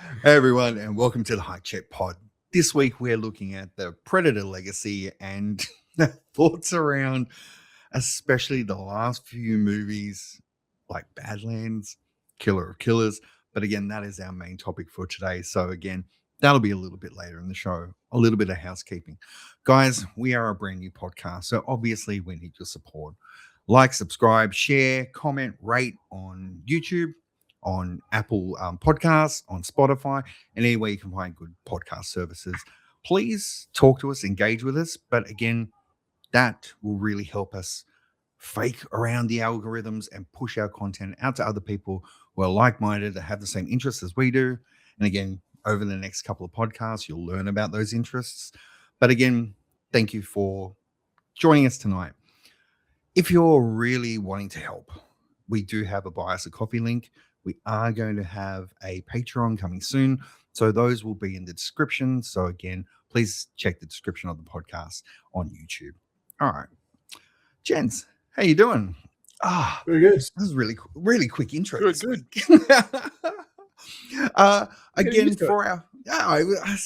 Hey everyone, and welcome to the High Check Pod. This week we're looking at the Predator legacy and thoughts around, especially the last few movies like Badlands, Killer of Killers. But again, that is our main topic for today. So again, that'll be a little bit later in the show. A little bit of housekeeping, guys. We are a brand new podcast, so obviously we need your support. Like, subscribe, share, comment, rate on YouTube, on Apple Podcasts, on Spotify, and anywhere you can find good podcast services. Please talk to us, engage with us. But again, that will really help us fake around the algorithms and push our content out to other people who are like-minded, that have the same interests as we do. And again, over the next couple of podcasts, you'll learn about those interests. But again, thank you for joining us tonight. If you're really wanting to help, we do have a Buy Us a Coffee link. We are going to have a Patreon coming soon, so those will be in the description. So again, please check the description of the podcast on YouTube. All right, gents, how you doing? Very good. This is really quick intro. Good, this good. week. Again, for our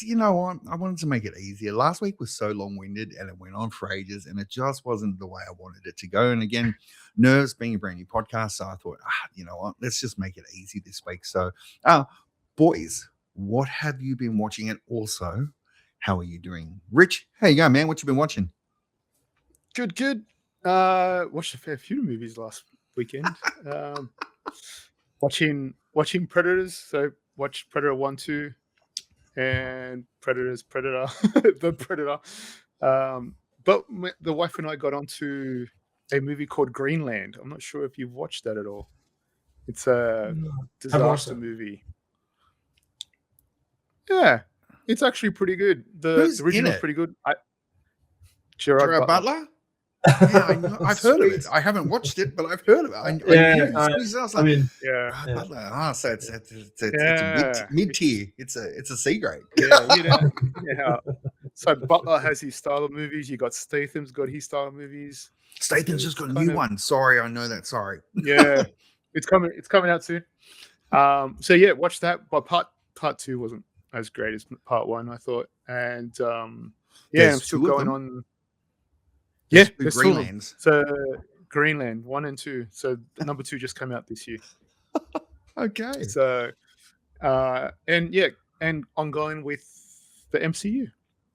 you know what? I wanted to make it easier. Last week was so long-winded and it went on for ages, and it just wasn't the way I wanted it to go. And again, nerves being a brand new podcast, so I thought, you know what? Let's just make it easy this week. So, boys, what have you been watching? And also, how are you doing? Rich, how you going, man? What you been watching? Good. Watched a fair few movies last weekend. Watching Predators. So watched Predator 1, 2, and Predator, the Predator. But the wife and I got onto a movie called Greenland. I'm not sure if you've watched that at all. It's a disaster movie. Yeah, it's actually pretty good. The original's pretty good. Gerard Butler. Yeah, I know. I've heard of it. I haven't watched it, but I've heard of it. Butler. So it's a mid tier. It's a C grade. Yeah. So Butler has his style of movies. You got Statham's got his style of movies. Statham's just got a new one. Sorry, I know that. Sorry. Yeah, it's coming out soon. So yeah, watch that. But part 2 wasn't as great as part 1, I thought. And I'm still going on. Yeah, Greenlands. So Greenland 1 and 2. So number 2 just came out this year. Okay. So and ongoing with the MCU.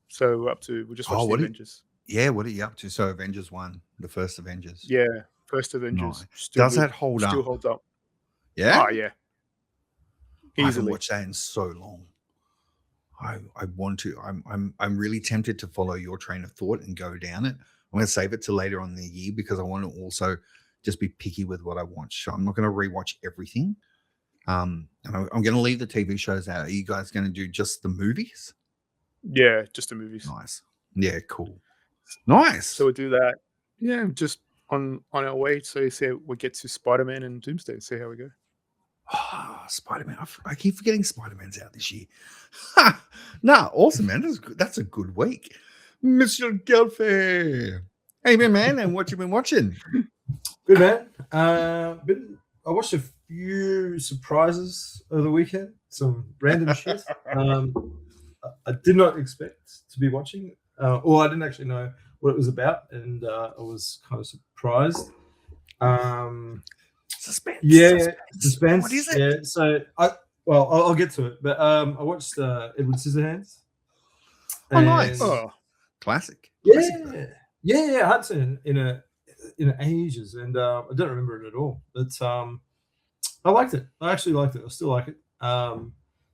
So we just watched the Avengers. What are you up to? So Avengers 1, the first Avengers. Yeah, first Avengers. Nice. Does that hold up? Still holds up. Yeah. Oh yeah. Easily. I haven't watched that in so long. I want to. I'm really tempted to follow your train of thought and go down it. I'm going to save it to later on in the year because I want to also just be picky with what I watch. So I'm not going to rewatch everything. And I'm going to leave the TV shows out. Are you guys going to do just the movies? Yeah, just the movies. Nice. Yeah, cool. Nice. So we'll do that. Yeah, just on our way. So we'll get to Spider-Man and Doomsday. See how we go. Spider-Man. I keep forgetting Spider-Man's out this year. Awesome, man. That's a good week. Mr. Gelfie. Hey, man, and what you been watching? Good, man. I watched a few surprises over the weekend, some random shit. I did not expect to be watching, or I didn't actually know what it was about, and I was kind of surprised. Suspense. Yeah, suspense. What is it? Yeah, so I'll get to it, but I watched Edward Scissorhands. Oh, nice. Classic. Yeah. I hadn't seen it in ages, and I don't remember it at all. But I liked it. I actually liked it. I still like it.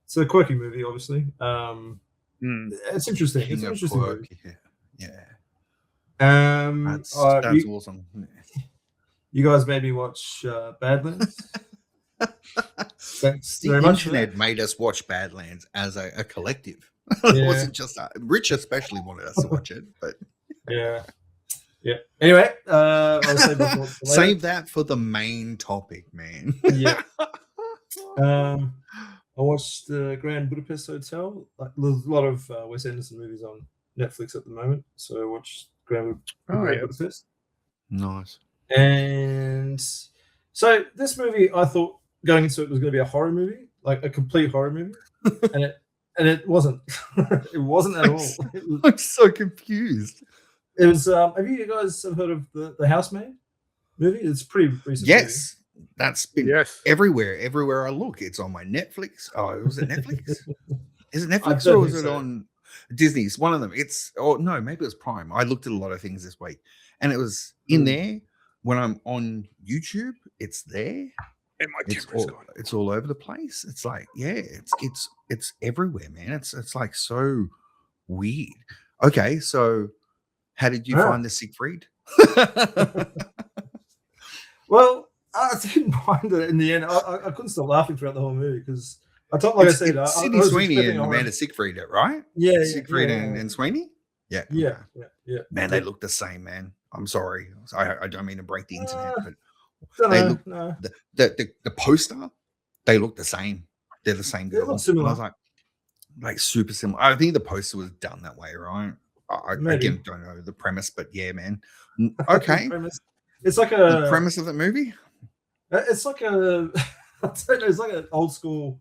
It's a quirky movie, obviously. It's interesting. It's an interesting movie. Yeah. That's awesome. You guys made me watch Badlands. Thanks the very much. Internet made us watch Badlands as a collective. It wasn't just Rich especially wanted us to watch it, but yeah. Anyway, I'll save that for the main topic, man. Yeah. I watched Grand Budapest Hotel. There's a lot of Wes Anderson movies on Netflix at the moment, so I watched Grand Budapest. Nice. And so this movie, I thought going into it was going to be a horror movie, like a complete horror movie. and it wasn't. It wasn't at all. I'm so confused. It was. Have you guys heard of the Housemaid movie? It's pretty recent. Yes, that's been Yes. everywhere I look. It's on my Netflix. Oh, was it Netflix? Is it Netflix don't or was think it so. on Disney's? One of them. No, maybe it was Prime. I looked at a lot of things this week, and it was in there. When I'm on YouTube, it's there. And my camera's gone. It's all over the place. It's like, yeah, it's everywhere, man. It's like so weird. Okay, so how did you find the Siegfried? Well, I didn't mind it in the end. I couldn't stop laughing throughout the whole movie because I said, Sydney Sweeney and Amanda Siegfried, right? Yeah, Siegfried and Sweeney. Yeah, yeah. Man, they look the same, man. I'm sorry, I don't mean to break the internet, but the poster, they look the same. They're the same girl. Similar. I was like super similar. I think the poster was done that way, right? I again don't know the premise, but yeah, man. Okay, it's like the premise of the movie. It's like a I don't know. It's like an old school.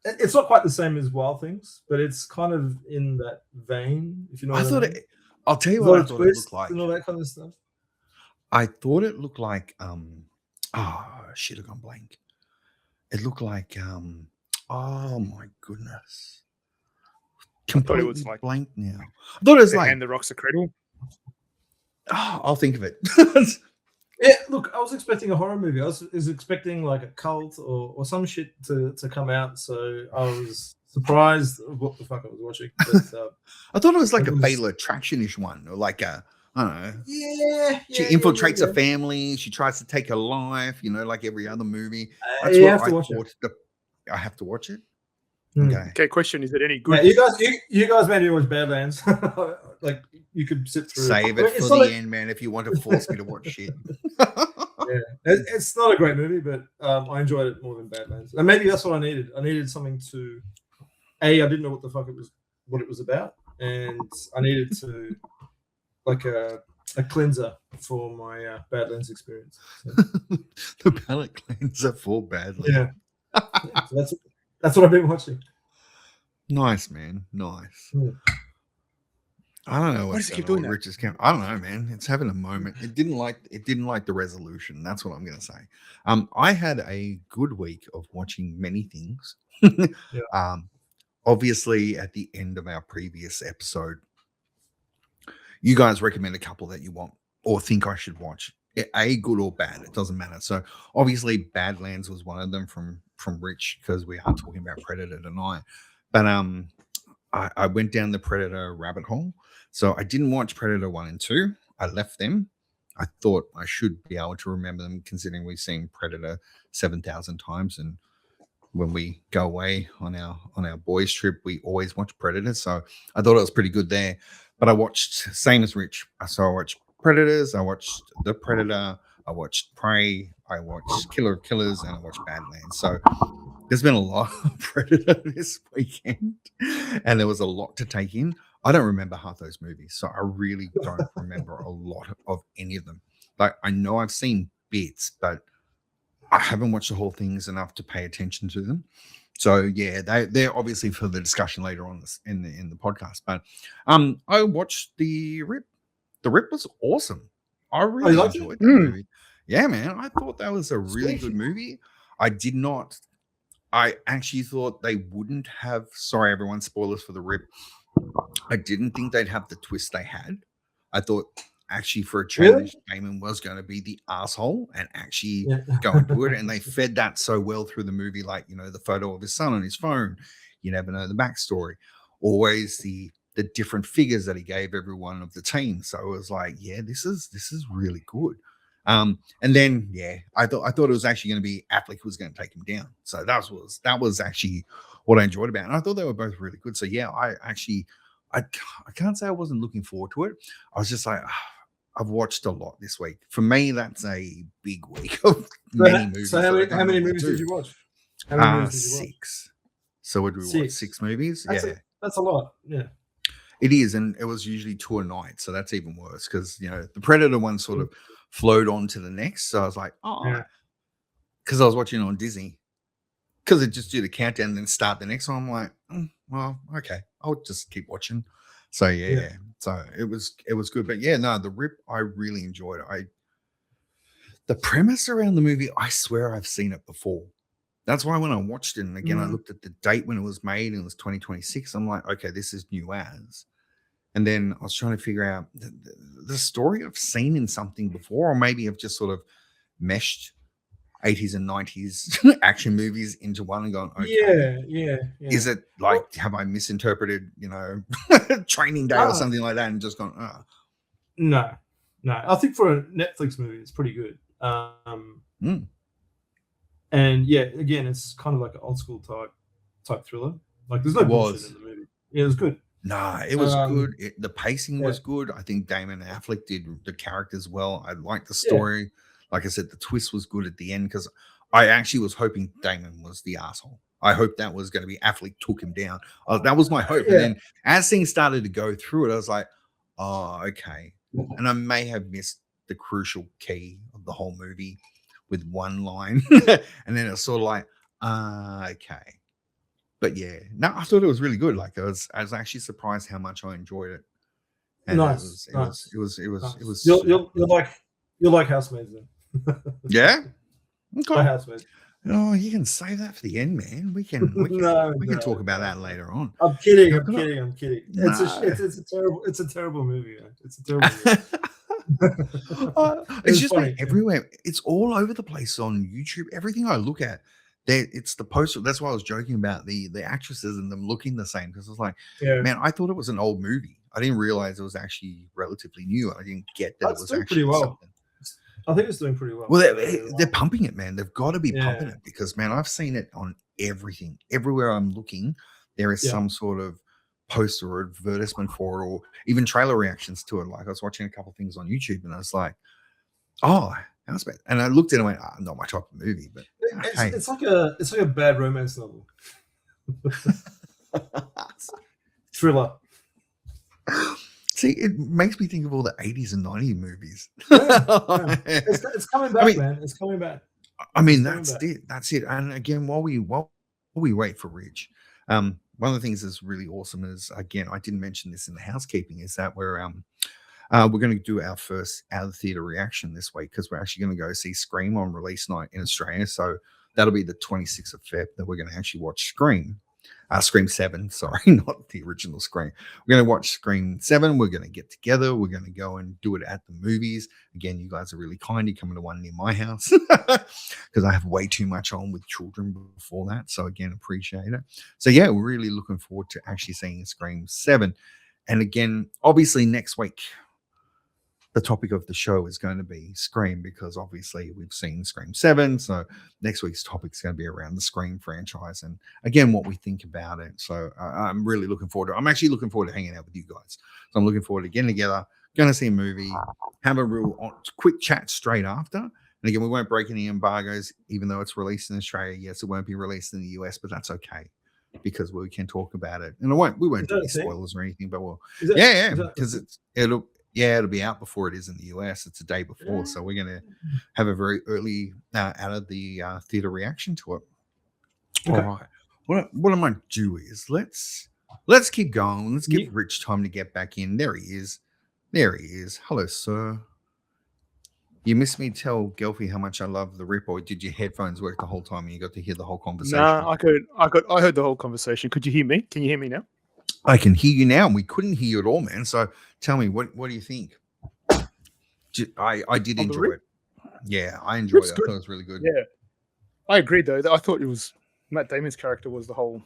It's not quite the same as Wild Things, but it's kind of in that vein. If you know, I'll tell you what I thought it looked like, and all that kind of stuff. I thought it looked like shit, I've gone blank. It looked like oh my goodness. Completely was like blank now. I thought it was like And the Rocks a Cradle. Oh, I'll think of it. Yeah, look, I was expecting a horror movie. I was expecting like a cult or some shit to come out. So I was surprised of what the fuck I was watching. But, I thought it was like a Fatal Attraction-ish one, or like a, I don't know. Yeah. She infiltrates a family. She tries to take her life, like every other movie. That's you what have to I watch thought. I have to watch it? Mm. Okay, question. Is it any good? Yeah, you guys maybe watch Badlands. Like you could sit through. Save it for the end, man, if you want to force me to watch shit. Yeah, it's not a great movie, but I enjoyed it more than Badlands. And maybe that's what I needed. I needed something to. I didn't know what the fuck what it was about, and I needed to like a cleanser for my Badlands experience. So. The palate cleanser for Badlands. Yeah. So that's what I've been watching. Nice, man. Nice. Yeah. I don't know Why does it keep doing that? Richard's camp. I don't know, man. It's having a moment. It didn't like the resolution. That's what I'm gonna say. I had a good week of watching many things. Yeah. Obviously at the end of our previous episode, you guys recommend a couple that you want or think I should watch. A, good or bad, it doesn't matter. So obviously Badlands was one of them from Rich, because we are talking about Predator tonight. But I went down the Predator rabbit hole. So I didn't watch Predator 1 and 2. I left them. I thought I should be able to remember them, considering we've seen Predator 7,000 times, and when we go away on our boys trip, we always watch Predator. So I thought it was pretty good there. But I watched, same as Rich. So I watched Predators, I watched The Predator, I watched Prey, I watched Killer of Killers, and I watched Badlands. So there's been a lot of Predator this weekend, and there was a lot to take in. I don't remember half those movies, so I really don't remember a lot of any of them. Like, I know I've seen bits, but I haven't watched the whole things enough to pay attention to them. So yeah, they're obviously for the discussion later on in the podcast. But I watched The Rip. The Rip was awesome. I really enjoyed that movie. Yeah, man. I thought that was a really good movie. I actually thought they wouldn't have, sorry everyone, spoilers for The Rip. I didn't think they'd have the twist they had. I thought actually for a change, Damon was going to be the asshole and actually go and do it. And they fed that so well through the movie, like, the photo of his son on his phone. You never know the backstory. Always the different figures that he gave everyone of the team. So it was like, yeah, this is really good. And then I thought it was actually going to be Affleck who was going to take him down. So that was actually what I enjoyed about it. And I thought they were both really good. So yeah, I can't say I wasn't looking forward to it. I was just like, I've watched a lot this week. For me, that's a big week of many movies. So how many movies did you watch? How many movies did you watch? 6. So would we watch 6 movies? That's a lot. Yeah. It is, and it was usually 2 a night, so that's even worse because the Predator one sort of flowed on to the next. So I was like, because I was watching it on Disney, because it just do the countdown and then start the next one. I'm like, well, okay, I'll just keep watching. So yeah. So it was good. But yeah, no, the Rip, I really enjoyed it. The premise around the movie, I swear I've seen it before. That's why when I watched it, and again, I looked at the date when it was made, and it was 2026. I'm like, okay, this is new as. And then I was trying to figure out the story I've seen in something before, or maybe I've just sort of meshed 80s and 90s action movies into one and gone, okay. Yeah. Is it like, have I misinterpreted, Training Day or something like that and just gone, oh. No. I think for a Netflix movie, it's pretty good. And yeah, again, it's kind of like an old school type thriller. Like there's no bullshit in the movie. Yeah, it was good. Nah, it was good. The pacing was good. I think Damon Affleck did the characters well. I liked the story. Yeah. Like I said, the twist was good at the end because I actually was hoping Damon was the asshole. I hoped that was going to be Affleck took him down. That was my hope. Yeah. And then as things started to go through it, I was like, oh, okay. And I may have missed the crucial key of the whole movie with one line. And then it's sort of like, okay. But yeah, no, I thought it was really good. Like I was actually surprised how much I enjoyed it. And nice. It was. You'll like Housemaids then. Yeah. Okay. Housemaids. Oh, you can save that for the end, man. We can talk about that later on. I'm kidding. No. It's a terrible movie. Man. It's a terrible movie. It's just funny. Like everywhere. It's all over the place on YouTube. Everything I look at, it's the poster. That's why I was joking about the actresses and them looking the same, because I was like, man, I thought it was an old movie. I didn't realize it was actually relatively new. I didn't get that it was actually pretty well. Something. I think it's doing pretty well. Well, they're pumping it, man. They've got to be pumping it because, man, I've seen it on everything. Everywhere I'm looking, there is some sort of poster or advertisement for it, or even trailer reactions to it. Like I was watching a couple of things on YouTube, and I was like, "Oh, how's bad?" And I looked at it and went, "Not my type of movie." But it's like a bad romance novel, thriller. See, it makes me think of all the 80s and 90s movies. It's coming back, man. It's coming back. I mean, that's it. That's it. And again, while we wait for Rich, one of the things that's really awesome is, again, I didn't mention this in the housekeeping, is that we're going to do our first out of the theater reaction this week, because we're actually going to go see Scream on release night in Australia. So that'll be the 26th of Feb that we're going to actually watch Scream. Scream 7, sorry, not the original Scream. We're going to watch Scream 7. We're going to get together. We're going to go and do it at the movies. Again, you guys are really kind. You're coming to one near my house because I have way too much on with children before that. So again, appreciate it. So yeah, we're really looking forward to actually seeing Scream 7. And again, obviously next week, the topic of the show is going to be Scream, because obviously we've seen Scream 7. So next week's topic is going to be around the Scream franchise and, again, what we think about it. So I'm really looking forward to it. I'm actually looking forward to hanging out with you guys. So I'm looking forward to getting together, going to see a movie, have a real quick chat straight after. And again, we won't break any embargoes, even though it's released in Australia. Yes, it won't be released in the US, but that's okay, because we can talk about it. And we won't do any spoilers or anything, but because it'll be out before it is in the US. It's a day before. So we're going to have a very early out of the theater reaction to it. Okay. All right. What I might do is let's keep going. Let's give Rich time to get back in. There he is. Hello, sir. You missed me tell Gelfie how much I love the Rip, or did your headphones work the whole time and you got to hear the whole conversation? No, I heard the whole conversation. Could you hear me? Can you hear me now? I can hear you now, and we couldn't hear you at all, man. So tell me, what do you think? I did enjoy it. Yeah, I enjoyed it. I thought it was really good. Yeah, I agreed, though. I thought it was Matt Damon's character was the whole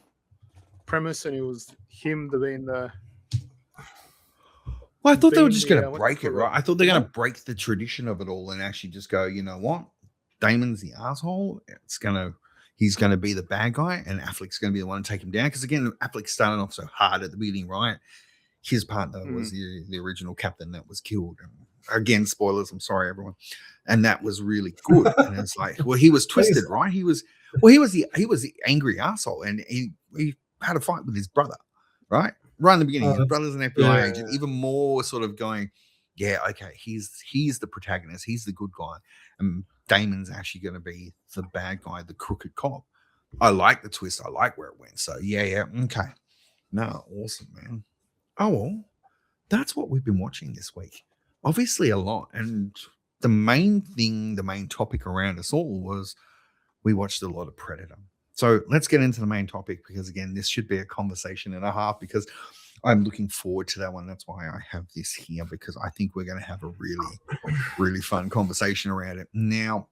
premise, and it was him being the... Well, I thought they were just going to break it, right? I thought they're going to break the tradition of it all and actually just go, you know what? Damon's the asshole. He's going to be the bad guy, and Affleck's going to be the one to take him down. Because, again, Affleck started off so hard at the beginning, right? His partner was the original captain that was killed. And again, spoilers. I'm sorry, everyone. And that was really good. And it's like, well, he was twisted, right? He was the angry asshole, and he had a fight with his brother, right? Right in the beginning, his brother's an FBI agent. Even more sort of going, yeah, okay, he's the protagonist. He's the good guy. And Damon's actually going to be the bad guy, the crooked cop. I like the twist. I like where it went. So yeah. Okay. No, awesome, man. Oh well, that's what we've been watching this week. Obviously a lot. And the main topic around us all was we watched a lot of Predator. So let's get into the main topic, because again, this should be a conversation and a half, because I'm looking forward to that one. That's why I have this here, because I think we're going to have a really, really fun conversation around it. Now,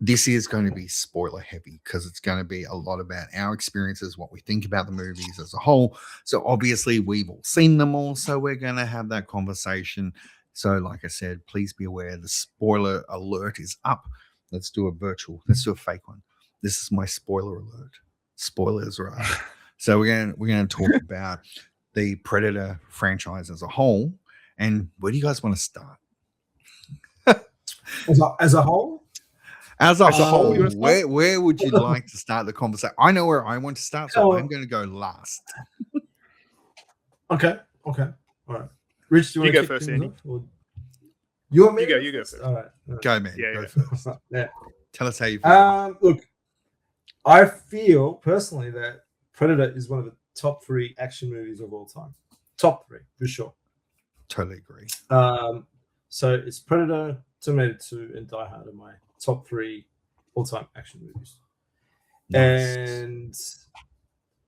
this is going to be spoiler heavy, because it's going to be a lot about our experiences, what we think about the movies as a whole. So obviously we've all seen them all, so we're going to have that conversation. So like I said, please be aware the spoiler alert is up. Let's do a fake one. This is my spoiler alert. Spoilers are up. So we're going to talk about the Predator franchise as a whole. And where do you guys want to start? As a whole? As a whole, you wanna start? where would you like to start the conversation? I know where I want to start, so I'm going to go last. Okay. All right. Rich, do you want You to go first, Andy. You want me? You go first. All right. Go, man. Yeah, Go yeah. first. Yeah. Tell us how you feel. Look, I feel personally that Predator is one of the top 3 action movies of all time. Top 3 for sure. Totally agree. So it's Predator, Terminator 2, and Die Hard are my top 3 all-time action movies. Nice. And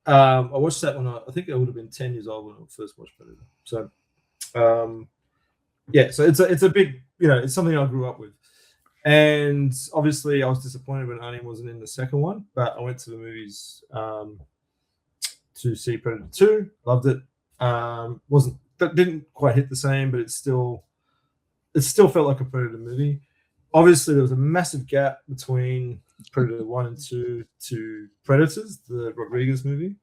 I watched that when I think I would have been 10 years old when I first watched Predator. So yeah, so it's a big, it's something I grew up with. And obviously I was disappointed when Arnie wasn't in the second one, but I went to the movies to see Predator 2. Loved it. Didn't quite hit the same, but it still felt like a Predator movie. Obviously, there was a massive gap between Predator 1 and 2 to Predators, the Rodriguez movie.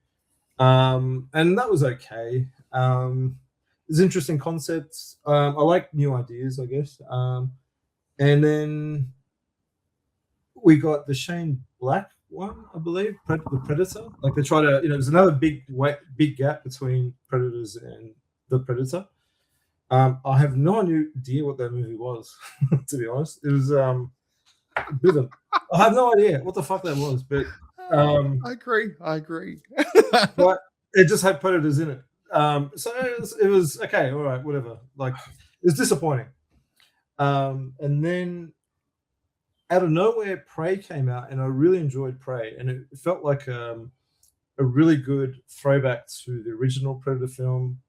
And that was okay. There's interesting concepts. I like new ideas, I guess. And then we got the Shane Black one, I believe, the Predator. Like they try to, there's another big gap between Predators and the Predator. I have no idea what that movie was, to be honest. It was I have no idea what the fuck that was, but I agree. but it just had Predators in it. So it was okay, all right, whatever. Like it was disappointing. And then out of nowhere, Prey came out, and I really enjoyed Prey, and it felt like a really good throwback to the original Predator film.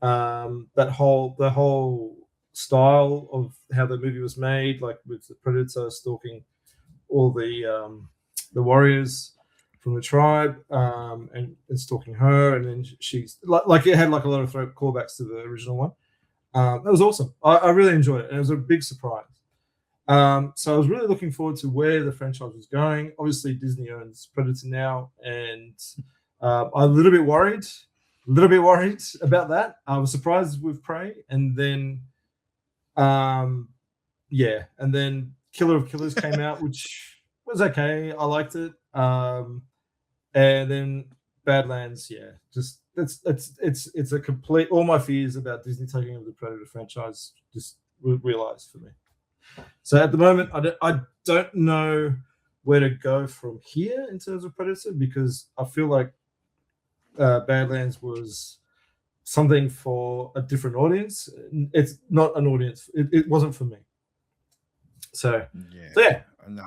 The whole style of how the movie was made, like with the Predator stalking all the warriors from the tribe, and stalking her, and then she's like it had like a lot of callbacks to the original one. That was awesome. I really enjoyed it, and it was a big surprise. So I was really looking forward to where the franchise was going. Obviously, Disney owns Predator now, and I'm a little bit worried about that. I was surprised with Prey, and then and then Killer of Killers came out, which was okay. I liked it. And then Badlands, just it's a complete, all my fears about Disney taking over the Predator franchise just realized for me. So at the moment, I don't know where to go from here in terms of Predator, because I feel like Badlands was something for a different audience. It's not an audience. It wasn't for me. So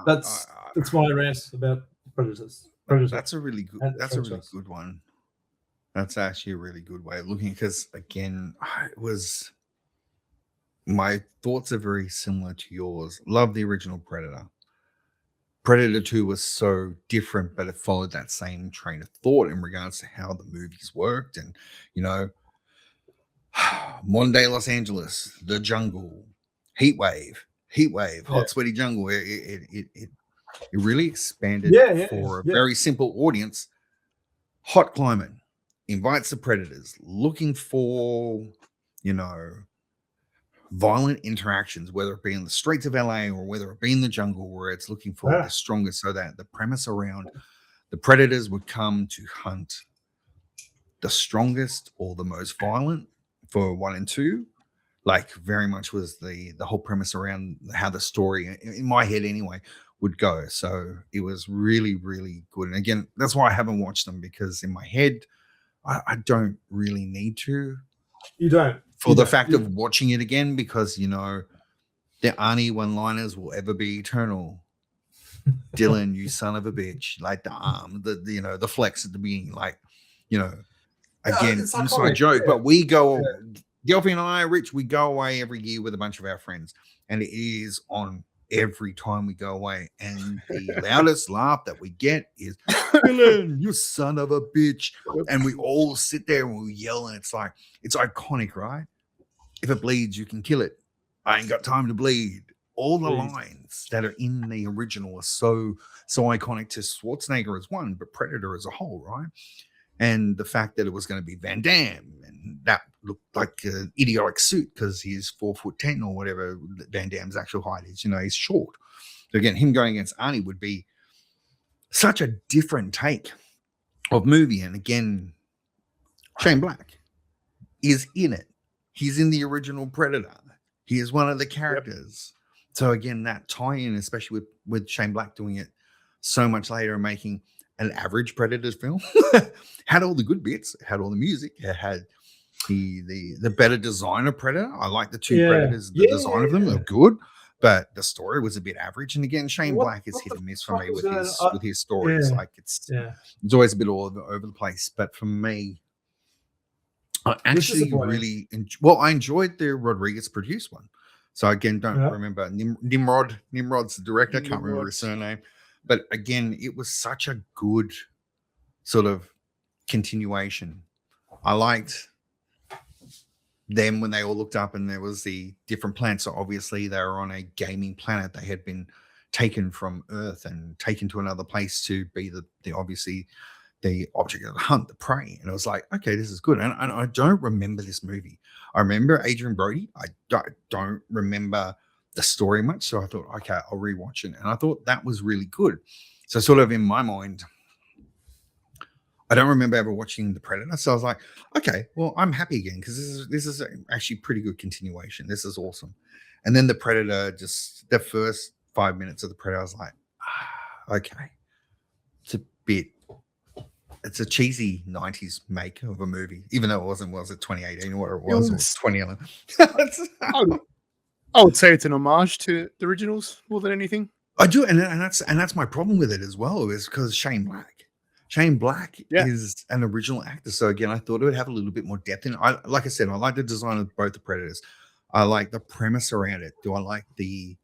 that's my rant about Predators. That's a really good. That's a really good one. That's actually a really good way of looking, because again, my thoughts are very similar to yours. Love the original Predator. Predator 2 was so different, but it followed that same train of thought in regards to how the movies worked. And, modern day Los Angeles, the jungle, heat wave, hot, sweaty jungle. It really expanded for a very simple audience. Hot climate invites the predators looking for, violent interactions, whether it be in the streets of LA or whether it be in the jungle, where it's looking for the strongest. So that the premise around the predators would come to hunt the strongest or the most violent for 1 and 2, like very much was the whole premise around how the story, in my head anyway, would go. So it was really, really good. And again, that's why I haven't watched them, because in my head, I don't really need to. You don't. For the fact of watching it again, because, you know, the Arnie one-liners will ever be eternal. Dylan, you son of a bitch. Like the arm, the flex at the beginning, like, you know, again, it's inside iconic, joke, yeah. but we go, Delphi and I, Rich, we go away every year with a bunch of our friends, and it is on every time we go away. And the loudest laugh that we get is, Dylan, you son of a bitch. And we all sit there and we yell, and it's like, it's iconic, right? If it bleeds, you can kill it. I ain't got time to bleed. All the lines that are in the original are so iconic to Schwarzenegger as one, but Predator as a whole, right? And the fact that it was going to be Van Damme, and that looked like an idiotic suit because he's 4'10" or whatever Van Damme's actual height is. You know, he's short. So again, him going against Arnie would be such a different take of movie. And again, Shane Black is in it. He's in the original Predator. He is one of the characters. Yep. So again, that tie-in, especially with Shane Black doing it so much later and making an average Predator film, had all the good bits, had all the music, it had the better design of Predator. I like the two Predators, the design of them are good, but the story was a bit average. And again, Shane Black is hit and miss for me with his stories. Like it's always a bit all over the place. But for me, I actually really I enjoyed the Rodriguez produced one. So again, don't remember Nimrod. Nimrod's the director. Can't remember his surname. But again, it was such a good sort of continuation. I liked them when they all looked up and there was the different planets. So obviously they were on a gaming planet. They had been taken from Earth and taken to another place to be the obviously the object of the hunt, the prey. And I was like, okay, this is good. And I don't remember this movie. I remember Adrian Brody. I don't remember the story much. So I thought, okay, I'll rewatch it. And I thought that was really good. So sort of in my mind, I don't remember ever watching The Predator. So I was like, okay, well, I'm happy again because this is actually pretty good continuation. This is awesome. And then The Predator, just the first 5 minutes of The Predator, I was like, okay, it's a cheesy 90s make of a movie, even though it wasn't, was it 2018 or whatever it was 2011. I would say it's an homage to the originals more than anything. I do, and that's my problem with it as well, is because Shane Black is an original actor. So again, I thought it would have a little bit more depth in it. Like I said, I like the design of both the Predators. I like the premise around it. Do I like the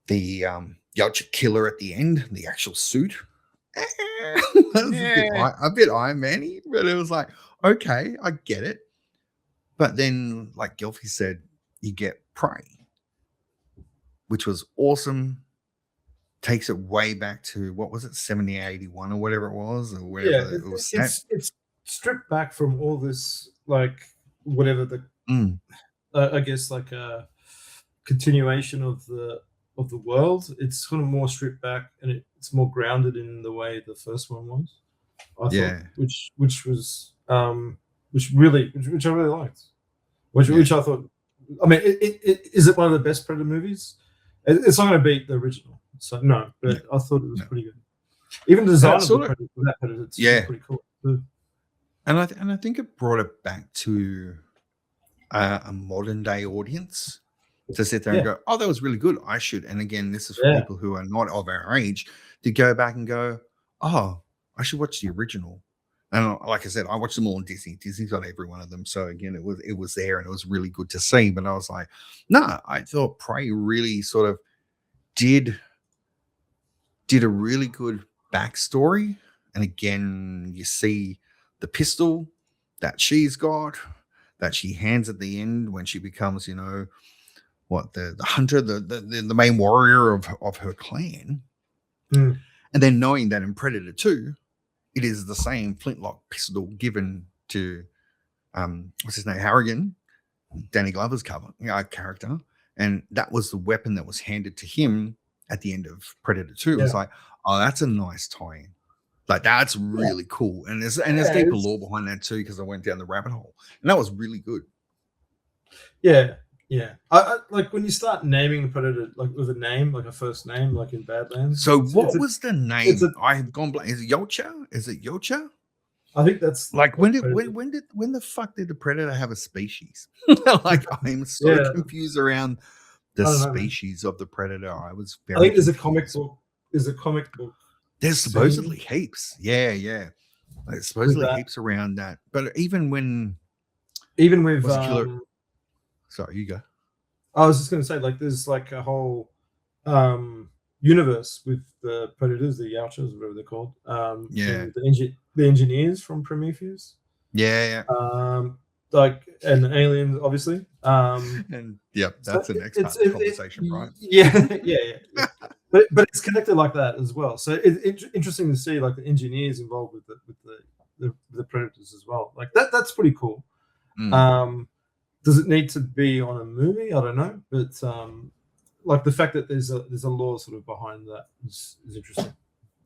Yautja killer at the end, the actual suit? A bit Iron Man-y, but it was like, okay, I get it. But then, like Gilfie said, you get Prey, which was awesome. Takes it way back to, what was it, 70, 81 or whatever it was, or wherever it was set. It's stripped back from all this, like, whatever the, I guess, like a continuation of the world. It's kind of more stripped back, and it's more grounded in the way the first one was. I thought, which was which I really liked. Which I thought, I mean, is it one of the best Predator movies? It's not going to beat the original, so no. But I thought it was pretty good. Even the design of that Predator, it's pretty cool too. And I think it brought it back to a modern day audience to sit there and go, oh, that was really good. I should. And again, this is for people who are not of our age to go back and go, oh, I should watch the original. And like I said, I watched them all on Disney. Disney's got every one of them. So again, it was there and it was really good to see. But I was like, no, I thought Prey really sort of did a really good backstory. And again, you see the pistol that she's got, that she hands at the end when she becomes, the hunter, the main warrior of her clan. And then knowing that in Predator 2, it is the same flintlock pistol given to what's his name, Harrigan, Danny Glover's character, and that was the weapon that was handed to him at the end of Predator 2. It's like, oh, that's a nice tie-in. Like, that's really cool, and there's deeper lore behind that too, because I went down the rabbit hole, and that was really good. Yeah, Yeah, I like when you start naming the predator like with a name, like a first name, like in Badlands. So it's what a, was the it's a. name? I have gone blank. Is it Yautja? Is it Yautja? I think that's Like what predator. when the fuck did the predator have a species? Like I'm so Yeah, confused around the I don't know, man. species of the predator. I was I very think there's a comic confused. book. There's a comic book There's supposedly scene heaps. Yeah. There's with supposedly that. heaps around that. But even when Even with was a killer? Sorry, you go. I was just going to say, like, there's like a whole universe with the predators, the Yautjas, whatever they're called, Yeah. and the engineers from Prometheus, Yeah. and the aliens, obviously. And yep, So that's the next part of the conversation, right? yeah. But it's connected like that as well. So it's interesting to see like the engineers involved with the predators as well. Like that's pretty cool. Mm. Does it need to be on a movie? I don't know, but like the fact that there's a lore sort of behind that is interesting.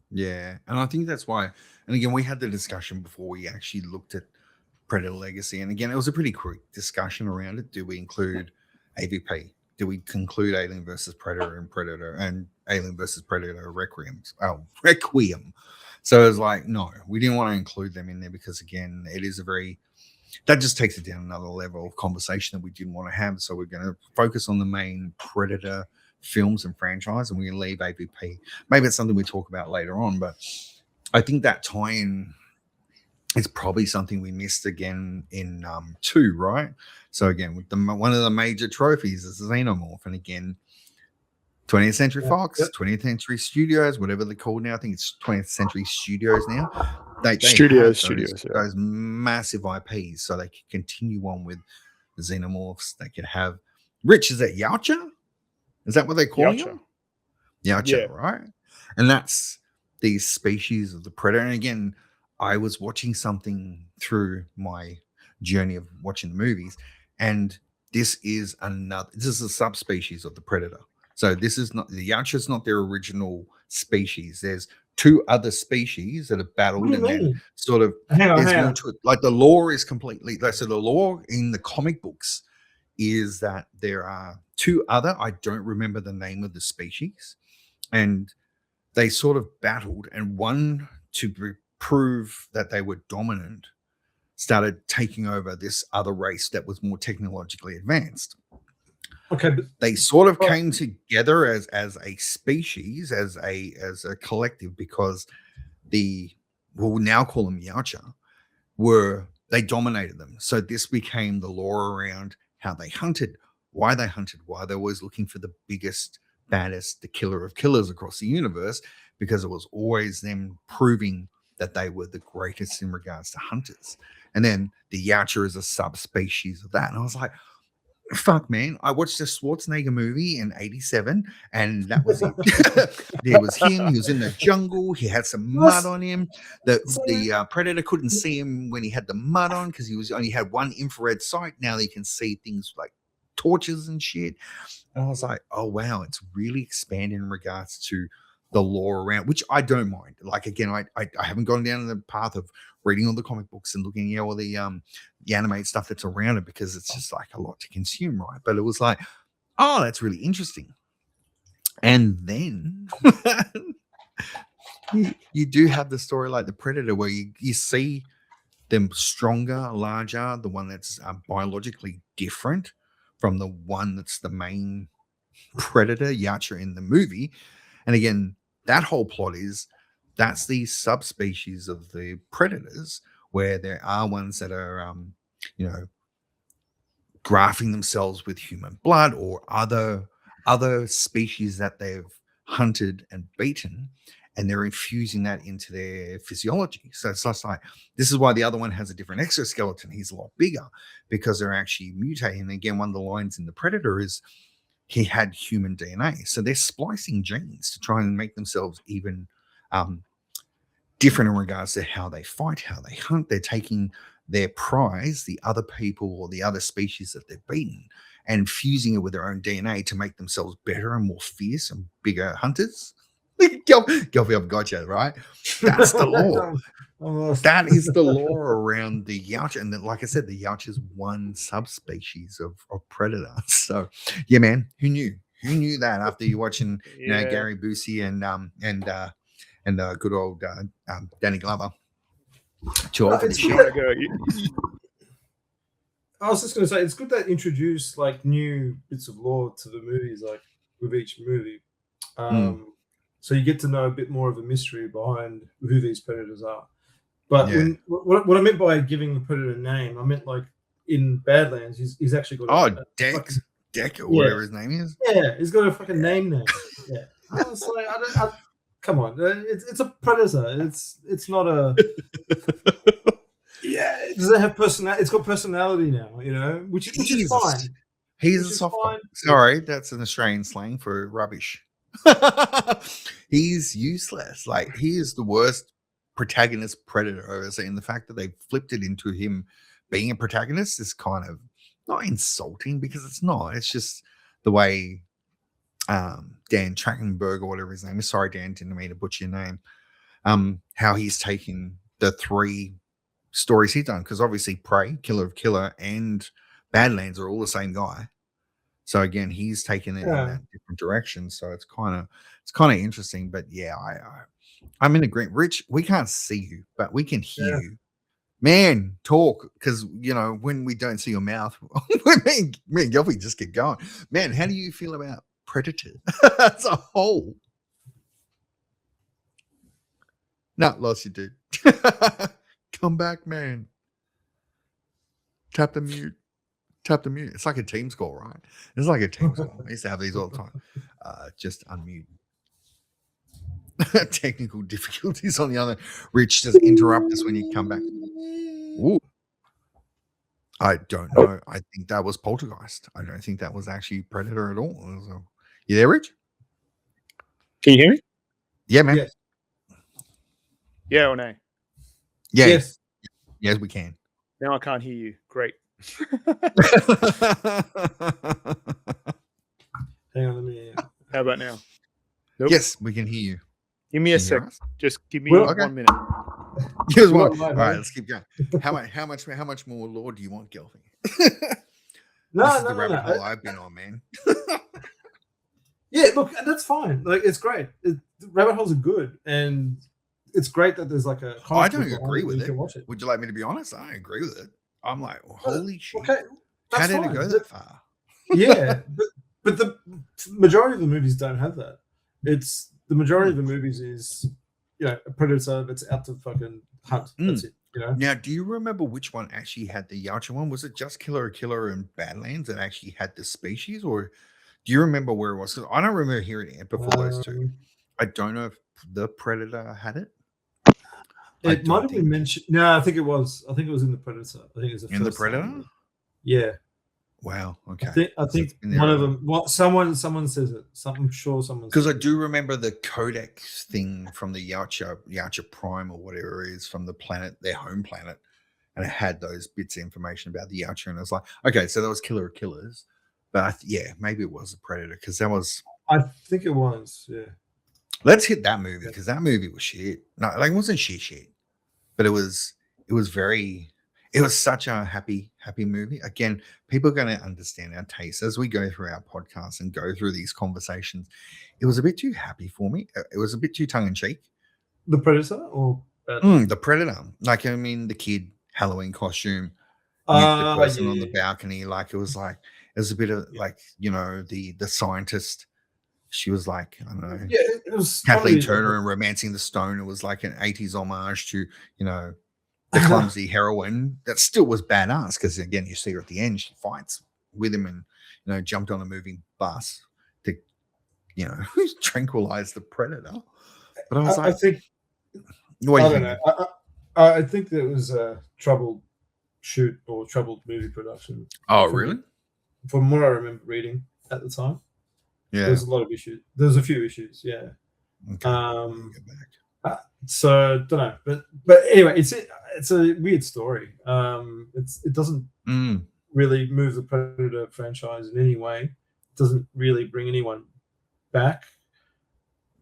Yeah, and I think that's why. And again, we had the discussion before we actually looked at Predator Legacy, and again, it was a pretty quick discussion around it. Do we include AVP? Do we conclude Alien versus Predator and Alien versus Predator Requiem? Requiem. So it was like, no, we didn't want to include them in there because again, it is a very that just takes it down another level of conversation that we didn't want to have. So we're going to focus on the main Predator films and franchise, and we're going to leave AVP. Maybe it's something we talk about later on, but I think that tie-in is probably something we missed again in 2, right? So again, with one of the major trophies is Xenomorph, and again, 20th Century Fox, 20th Century Studios, whatever they're called now. I think it's 20th Century Studios now. They Studios, those massive IPs, so they could continue on with the Xenomorphs. They could have Rich. Is that Yautja? Is that what they're calling them? Yautja, right? And that's these species of the predator. And again, I was watching something through my journey of watching the movies, and this is a subspecies of the predator. So this is not the Yautja is not their original species. There's 2 other species that have battled and then sort of there's more to it. Like the lore is completely so the lore in the comic books is that there are 2 other, I don't remember the name of the species, and they sort of battled, and one to prove that they were dominant started taking over this other race that was more technologically advanced. Okay, but they sort of came together as a species, as a collective, because we'll now call them Yautja, they dominated them. So this became the lore around how they hunted, why they were always looking for the biggest, baddest, the killer of killers across the universe, because it was always them proving that they were the greatest in regards to hunters. And then the Yautja is a subspecies of that. And I was like, fuck, man, I watched a Schwarzenegger movie in 87 and that was it. There was him. He was in the jungle. He had some mud on him. The predator couldn't see him when he had the mud on because he only had one infrared sight. Now they can see things like torches and shit. And I was like, oh, wow, it's really expanded in regards to the lore around, which I don't mind. Like, again, I haven't gone down the path of reading all the comic books and looking at all the animated stuff that's around it, because it's just like a lot to consume, right? But it was like, oh, that's really interesting. And then you do have the story like the Predator, where you see them stronger, larger, the one that's biologically different from the one that's the main Predator, Yautja, in the movie. And again, that whole plot that's the subspecies of the predators, where there are ones that are, grafting themselves with human blood or other species that they've hunted and beaten, and they're infusing that into their physiology. So it's just like, this is why the other one has a different exoskeleton. He's a lot bigger because they're actually mutating. And again, one of the lines in the Predator is, he had human DNA. So they're splicing genes to try and make themselves even different in regards to how they fight, how they hunt. They're taking their prize, the other people or the other species that they've beaten, and fusing it with their own DNA to make themselves better and more fierce and bigger hunters. Gelfie, I've got you, right? That's the law. That is the law around the Yautja. And then, like I said, the Yautja is one subspecies of predator. So, yeah, man, who knew? Who knew that after you're watching, Gary Busey and good old Danny Glover? Too old for this shit. I was just going to say, it's good that introduce like new bits of lore to the movies, like with each movie. So you get to know a bit more of a mystery behind who these predators are. But what I meant by giving the predator a name, I meant like in Badlands, he's actually got Deck or whatever his name is. Yeah, he's got a fucking name. Yeah, I was like, come on, it's a predator. It's not a. Yeah, does it have personality? It's got personality now, which is fine. He's a soft guy. Sorry, that's an Australian slang for rubbish. He's useless. Like, he is the worst protagonist predator I've ever seen. The fact that they flipped it into him being a protagonist is kind of not insulting, because it's not. It's just the way Dan Trachtenberg or whatever his name is. Sorry, Dan, didn't mean to butcher your name. How he's taken the 3 stories he's done, because obviously Prey, Killer of Killer, and Badlands are all the same guy. So again, he's taken it in that different direction. So it's kind of interesting. But yeah, I'm in agreement. Rich, we can't see you, but we can hear you. Man, talk, because when we don't see your mouth, me and Gelfie just get going. Man, how do you feel about Predator as a whole? No, lost you, dude. Come back, man. Tap the mute. It's like a team score, right? It's like a team score. I used to have these all the time. Just unmute. Technical difficulties on the other. Rich, just interrupt us when you come back. Ooh. I don't know. I think that was Poltergeist. I don't think that was actually Predator at all. You there, Rich? Can you hear me? Yeah, man. Yes. Yeah or no? Yeah. Yes. Yes, we can. Now I can't hear you. Great. Hang on, let me. How about now? Nope. Yes, we can hear you. Give me a sec. Just give me 1 minute. Here's one. All right, let's keep going. How much more lore do you want, Gelfie? No, the rabbit hole I've been on, man. Yeah, look, that's fine. Like, it's great. Rabbit holes are good, and it's great that there's like a. I don't agree with it. Would you like me to be honest? I agree with it. I'm like, holy shit! Okay, how did it go that far? Yeah, but the majority of the movies don't have that. It's the majority of the movies is a predator that's out to fucking hunt. That's it. Now, do you remember which one actually had the Yautja one? Was it just Killer and Badlands that actually had the species, or do you remember where it was? Because I don't remember hearing it before those two. I don't know if the Predator had it. It might have been mentioned. No, I think it was. I think it was in the Predator. I think it was in the Predator. Time. Yeah. Wow. Okay. I think one of them. What someone says it. I'm sure someone. Because I do remember the codex thing from the Yautja Prime or whatever it is from the planet, their home planet, and it had those bits of information about the Yautja, and it was like, okay, so that was Killer of Killers, but maybe it was a Predator, because that was. I think it was. Yeah. Let's hit that movie, because that movie was shit. No, like, it wasn't shit, but it was such a happy movie. Again, people are going to understand our taste as we go through our podcast and go through these conversations. It was a bit too happy for me. It was a bit too tongue in cheek. The Predator or the Predator? Like, I mean, the kid Halloween costume, the person on the balcony. Like, it was a bit of like, the scientist. She was like, I don't know, it was Kathleen Turner and Romancing the Stone. It was like an 80s homage to, the clumsy heroine that still was badass, because again, you see her at the end, she fights with him and, jumped on a moving bus to, tranquilize the Predator. But I was like, I think, I don't know. I think there was a troubled shoot or troubled movie production. Oh, really? From what I remember reading at the time. Yeah, there's a lot of issues. There's a few issues. Yeah. Okay. So don't know, but anyway, it's a weird story. It doesn't really move the Predator franchise in any way. It doesn't really bring anyone back.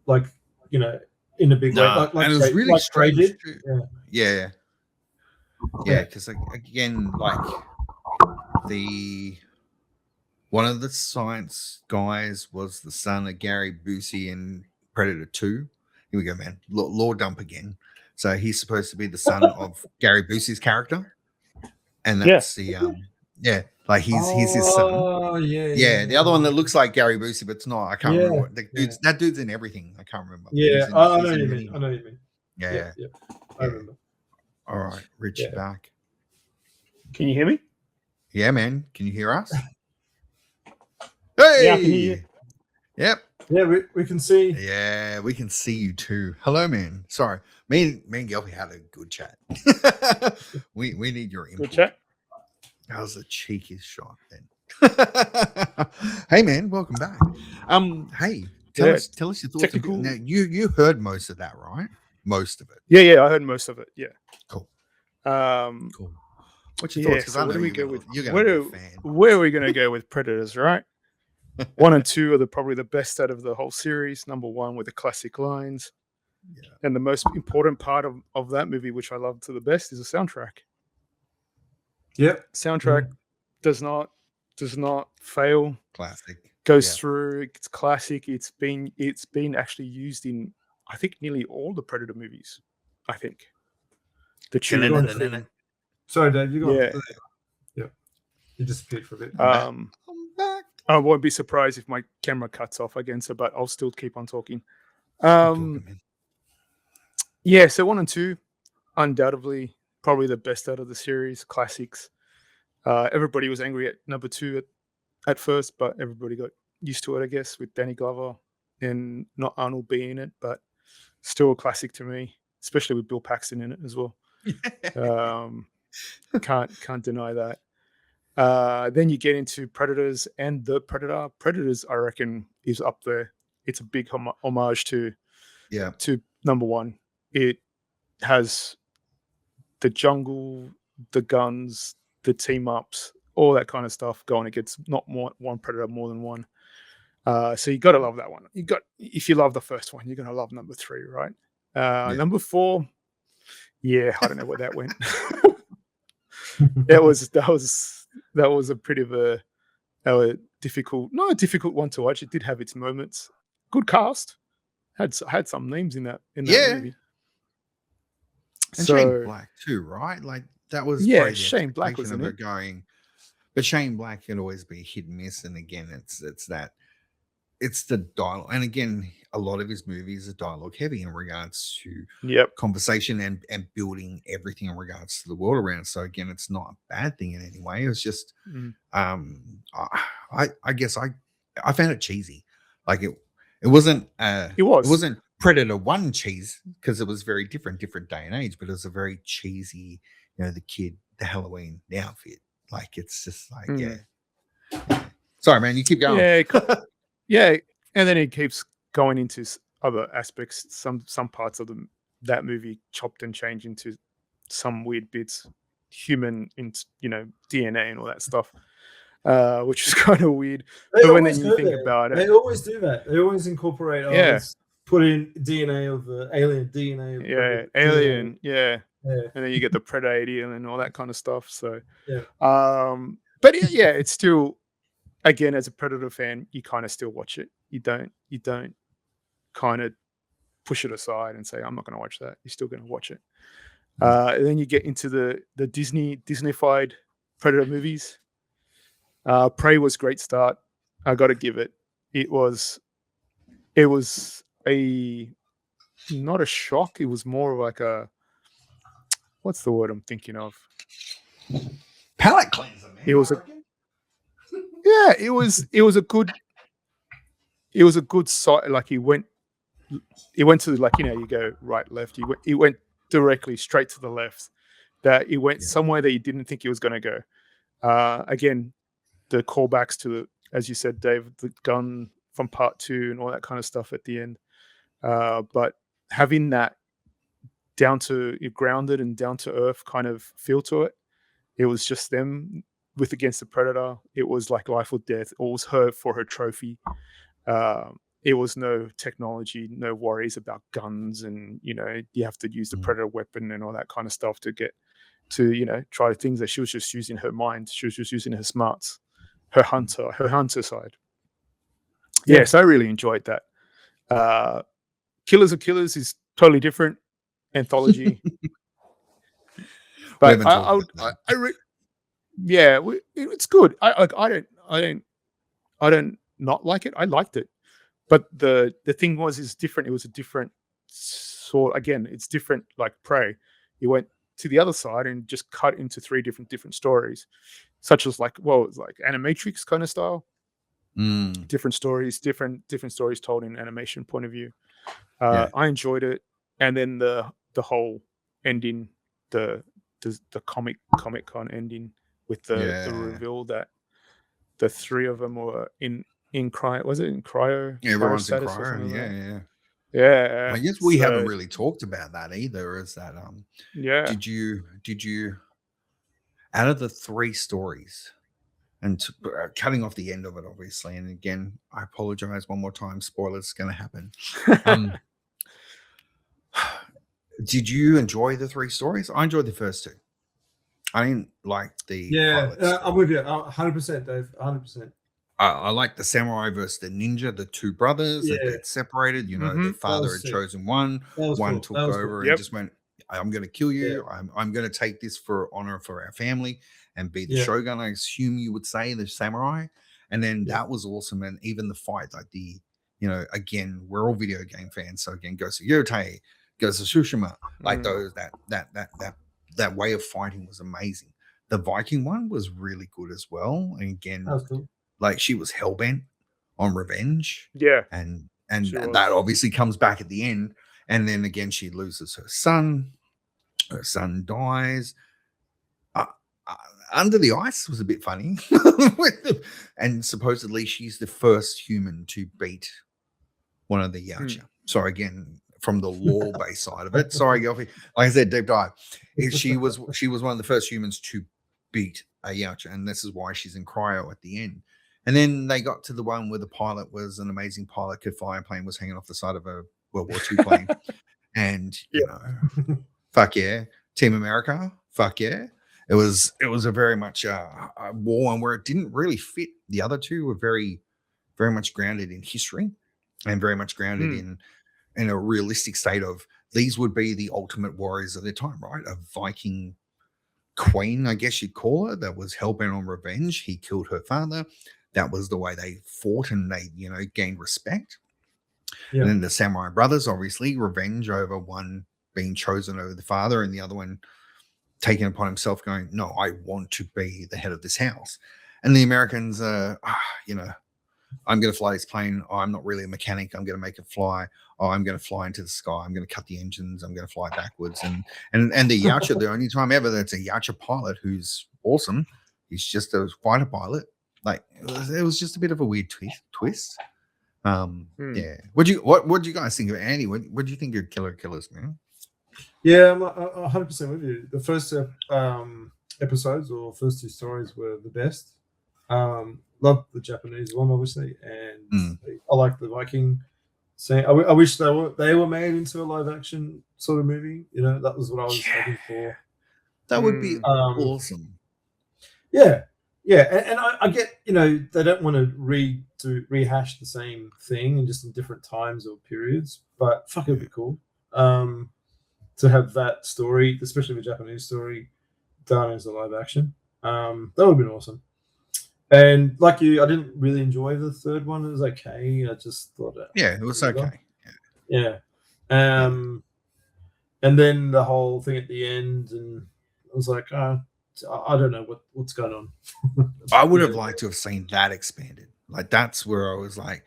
Like you know, in a big way, Nah, like and it was Prey- really like Prey strange did. too. Yeah. Yeah, because again, like one of the science guys was the son of Gary Busey in Predator 2. Here we go, man. Law dump again. So he's supposed to be the son of Gary Busey's character, and that's the like he's his son. Oh Yeah, the other one that looks like Gary Busey, but it's not. I can't Yeah, remember what that dude's in everything. I can't remember. Yeah, He's in, I know he's what in you many- mean. I know what you mean. Yeah. I remember. All right, Rich, Yeah. back. Can you hear me? Yeah, man. Can you hear us? Hey. Yeah, I can hear you. Yep. Yeah, we can see. Yeah, we can see you too. Hello, man. Sorry, me and Gelby had a good chat. we need your input. Good chat. That was the cheekiest shot then. Hey, man, welcome back. Hey, tell us your thoughts. technical- Now, you heard most of that, right? Most of it. Yeah, I heard most of it. Yeah. Cool. Um, Cool. What's your yeah, thoughts? Because so I what know do we you're go gonna, with? you're gonna be a fan. Where are we going to go with Predators, right? 1 and 2 are probably the best out of the whole series. Number 1 with the classic lines. Yeah. And the most important part of that movie, which I love to the best, is the soundtrack. Yep. Soundtrack does not fail. Classic. Goes Yeah. through. It's classic. It's been actually used in, I think, nearly all the Predator movies. I think the tune. Go on, the theme. Sorry, Dave. You got. Yeah. Yeah. You disappeared for a bit. I'm back. I won't be surprised if my camera cuts off again. So, but I'll still keep on talking. Keep talking, man. Yeah. So 1 and 2, undoubtedly, probably the best out of the series. Classics. Everybody was angry at number 2 at first, but everybody got used to it, I guess, with Danny Glover and not Arnold being in it, but still a classic to me, especially with Bill Paxton in it as well. Can't deny that. Then you get into Predators and the Predator. Predators, I reckon, is up there. It's a big homage to number 1. It has the jungle, the guns, the team ups, all that kind of stuff going against not one Predator, more than one. So you got to love that one. If you love the first one, you're going to love number 3, right? Number 4, yeah, I don't know where that went. that was a pretty of a difficult, not a difficult one to watch. It did have its moments. Good cast. Had some names in that movie. And So Shane Black too, right? Like that was probably the Shane Black was in expectation of it. it going, but Shane Black can always be hit and miss. And again, it's the dialogue. And again, a lot of his movies are dialogue heavy in regards to conversation and building everything in regards to the world around. So again, it's not a bad thing in any way. It was just, I guess I found it cheesy. Like it wasn't. It wasn't Predator 1 cheese because it was very different day and age. But it was a very cheesy, the kid, the Halloween, the outfit. Like it's just like yeah. Sorry, man. You keep going. Yeah. Yeah, and then it keeps going into other aspects. Some parts of that movie chopped and changed into some weird bits, human, DNA and all that stuff, which is kind of weird. But when you think about it, they always do that. They always incorporate. Put in DNA of the alien, DNA of alien, DNA. And then you get the Predator and all that kind of stuff. So, yeah. But it's still. Again, as a Predator fan, you kind of still watch it. You don't kind of push it aside and say, I'm not going to watch that. You're still going to watch it. And then you get into the Disney-fied Predator movies. Prey was a great start. I got to give it. It was not a shock. It was more like what's the word I'm thinking of? Palate cleanser, man. It was it was a good site. Like he went to you go right, left. He went directly straight to the left. That he went somewhere that you didn't think he was going to go. Again, the callbacks to as you said, Dave, the gun from part 2 and all that kind of stuff at the end. But having that grounded and down to earth kind of feel to it, it was just them against the Predator. It was like life or death. It was her for her trophy. it was no technology, no worries about guns, and you have to use the predator weapon and all that kind of stuff to get to try things. That she was just using her mind. She was just using her smarts, her hunter side. Yeah. So I really enjoyed that. Killers of Killers is totally different anthology. But it's good. I don't not like it. I liked it. But the thing was, is different. It was a different sort. Again, it's different. Like Prey, you went to the other side and just cut into 3 different stories, such as it's like Animatrix kind of style. Different stories, different stories told in animation point of view. I enjoyed it, and then the whole ending, the Comic-Con ending with the reveal that the 3 of them were in cryo. Was it in cryo? Everyone's in Cryostatus or cryo. something like that? Yeah. I guess we haven't really talked about that either. Is that Did you out of the 3 stories, and cutting off the end of it, obviously, and again, I apologize one more time. Spoilers going to happen. Did you enjoy the 3 stories? I enjoyed the first 2. I didn't like the pilot I'm with you 100%, Dave. 100%. I like the samurai versus the ninja, the 2 brothers that they'd separated. Their father had chosen one took over and just went, I'm going to kill you. I'm going to take this for honor for our family and be the shogun, I assume you would say, the samurai. And then that was awesome. And even the fight, like again, we're all video game fans. So again, Ghost of Yautja, Ghost of Tsushima, like those, that way of fighting was amazing. The Viking one was really good as well. And again, that was cool. Like she was hellbent on revenge. And that obviously comes back at the end. And then again, she loses her son. Her son dies. Under the Ice was a bit funny. And supposedly she's the first human to beat one of the Yautja. So again, from the lore-based side of it. Sorry, Gelfie. Like I said, deep dive. She was one of the first humans to beat a Yautja, and this is why she's in cryo at the end. And then they got to the one where the pilot was an amazing pilot, could fly a plane, was hanging off the side of a World War II plane. And, fuck yeah. Team America, fuck yeah. It was a very much a war one where it didn't really fit. The other 2 were very, very much grounded in history and very much grounded in a realistic state of these would be the ultimate warriors of their time, right? A Viking queen, I guess you'd call her, that was hellbent on revenge. He killed her father. That was the way they fought, and they, gained respect. And then the samurai brothers, obviously, revenge over one being chosen over the father, and the other one taking upon himself, going, "No, I want to be the head of this house." And the Americans, I'm going to fly this plane. Oh, I'm not really a mechanic. I'm going to make it fly. Oh, I'm going to fly into the sky. I'm going to cut the engines. I'm going to fly backwards. And the Yautja, the only time ever that's a Yautja pilot who's awesome, he's just a fighter pilot. Like it was just a bit of a weird twist. Yeah. What do you guys think of it, Andy? What do you think of Killers, man? Yeah, I'm 100% with you. The first episodes or first 2 stories were the best. Love the Japanese one, obviously, and I like the Viking scene. I wish they were made into a live action sort of movie. That was what I was hoping for. That would be awesome. Yeah. And I get, they don't want to rehash the same thing and just in different times or periods, but fuck, it'd be cool to have that story, especially the Japanese story, done as a live action. That would have been awesome. And like you, I didn't really enjoy the 3rd one. It was okay. I just thought it was okay. Yeah. And then the whole thing at the end, and I was like, I don't know what's going on. I would have liked to have seen that expanded. Like that's where I was like,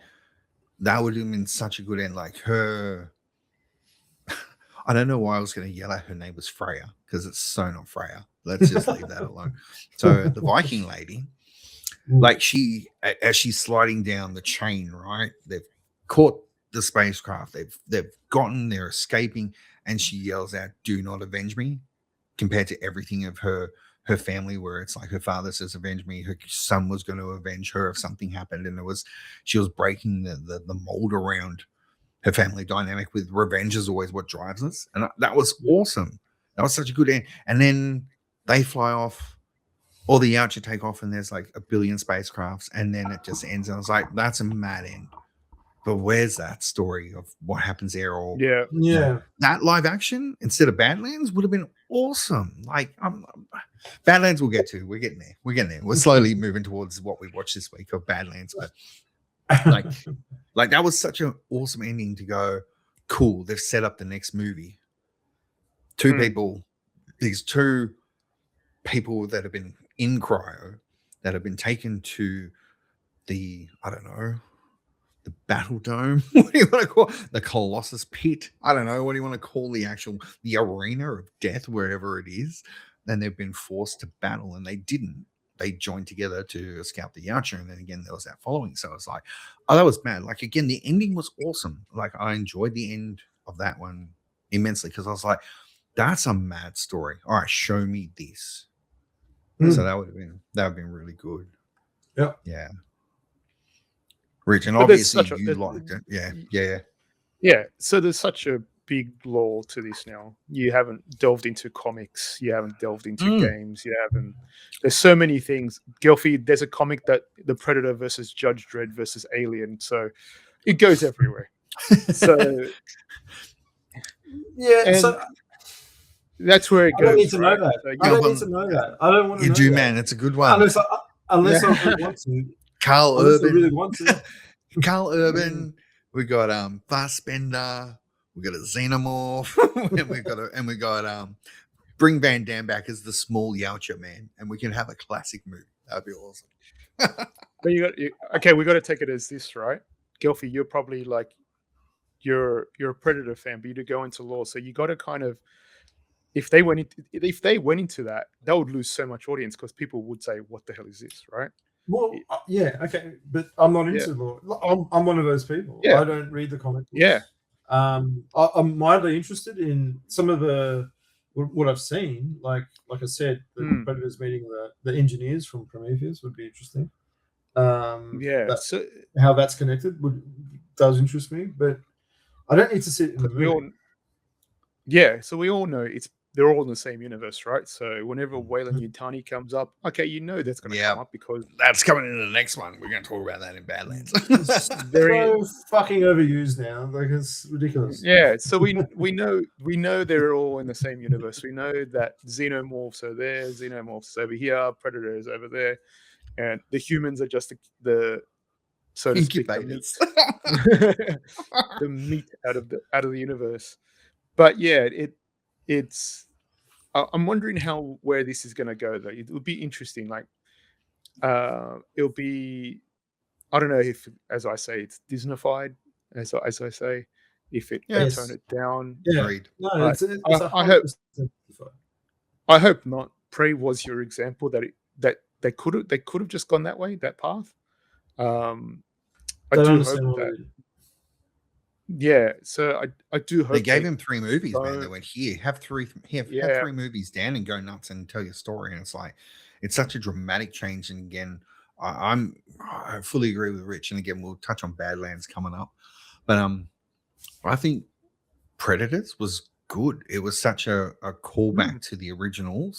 that would have been such a good end. Like her, I don't know why I was going to yell at her name was Freya, because it's so not Freya. Let's just leave that alone. So the Viking lady, like as she's sliding down the chain, right? They've caught the spacecraft. They're escaping, and she yells out, "Do not avenge me," compared to everything of her her family, where it's like her father says, "Avenge me." Her son was going to avenge her if something happened, and she was breaking the mold around her family dynamic with revenge is always what drives us, and that was awesome. That was such a good end. And then they fly off, or the Yautja take off, and there's like a billion spacecrafts, and then it just ends. And I was like, that's a mad end. But where's that story of what happens there? Or that live action instead of Badlands would have been awesome. Like Badlands, we'll get to. We're getting there. We're slowly moving towards what we watched this week of Badlands, but like that was such an awesome ending to go. Cool, they've set up the next movie. These two people that have been in cryo, that have been taken to the, I don't know, the battle dome. What do you want to call it? The Colossus pit? I don't know. What do you want to call the arena of death, wherever it is? Then they've been forced to battle, and they didn't. They joined together to scout the Yautja, and then again there was that following. So it's like, oh, that was mad. Like again, the ending was awesome. Like I enjoyed the end of that one immensely, because I was like, that's a mad story. All right, show me this. So that would have been really good. Yeah. Rich, and obviously you liked it. Yeah. So there's such a big lore to this now. You haven't delved into comics. You haven't delved into games. There's so many things. Gelfie, there's a comic that the Predator versus Judge Dredd versus Alien. So it goes everywhere. So so that's where it goes. I don't need to know that. I don't need to know that. I don't want to know You do, that. man. It's a good one. Unless I really want to. Carl Urban. Really want to. Carl Urban. We got Fassbender. We got a Xenomorph. and we got bring Van Damme back as the small Yautja man, and we can have a classic movie. That'd be awesome. But we got to take it as this, right? Gelfie, you're probably like you're a Predator fan, but you do go into lore, so you got to kind of. If they went into that, they would lose so much audience, because people would say, "What the hell is this?" Right? Well, okay, but I'm not into lore. I'm one of those people. I don't read the comic books. Yeah. I'm mildly interested in some of what I've seen. Like I said, the Predators meeting the engineers from Prometheus would be interesting. So how that's connected does interest me, but I don't need to sit in the movie. So we all know they're all in the same universe, right? So whenever Weyland-Yutani comes up, okay, you know that's going to come up, because that's coming into the next one. We're going to talk about that in Badlands. It's very fucking overused now. Like, it's ridiculous. Yeah, so we know they're all in the same universe. We know that Xenomorphs are there, Xenomorphs over here, Predators over there, and the humans are just the so to speak, the meat out of the universe. But yeah, it's. I'm wondering where this is going to go, though. It would be interesting. Like, it'll be. I don't know if, as I say, it's Disneyfied. As I say, if it tone it down. Yeah. No, it's I hope not. Prey was your example that they could have just gone that way, that path. I do hope that. Yeah, so I do hope they gave him 3 movies, man. They went, have three movies down and go nuts and tell your story. And it's like, it's such a dramatic change. And again, I fully agree with Rich. And again, we'll touch on Badlands coming up. But I think Predators was good. It was such a callback to the original.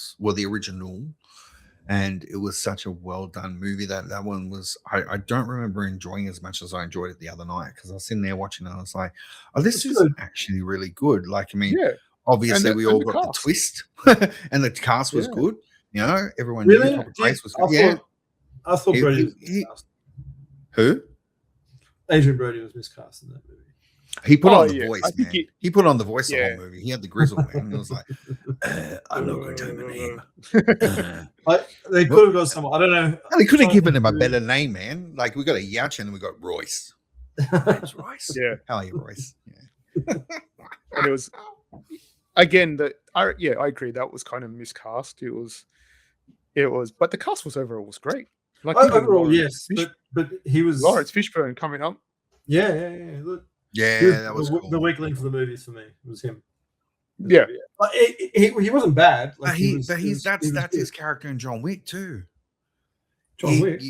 And it was such a well done movie. That one was, I don't remember enjoying as much as I enjoyed it the other night, because I was sitting there watching it and I was like, oh, this is actually really good. Like, I mean, obviously we all got the twist and the cast was good. You know, everyone knew Robert Grace was good. I thought Brody was miscast. Who? Adrian Brody was miscast in that movie. He put on the voice, man. He put on the voice the whole movie. He had the grizzle, man. And it was like, I'm not going to tell him a name. They could have got someone. I don't know. They could have given him a better name, man. Like, we got a Yautja and we got Royce. Name's Royce. Yeah. How are you, Royce? Yeah. And it was, again, I agree. That was kind of miscast. It was, but the cast was great. Like, overall, yes. But he was Lawrence Fishburne coming up. Yeah. Look. Yeah, that was cool. The weak link for the movies for me was him. Yeah. Like, he wasn't bad. Like But was that's good. his character in John Wick too. John Wick.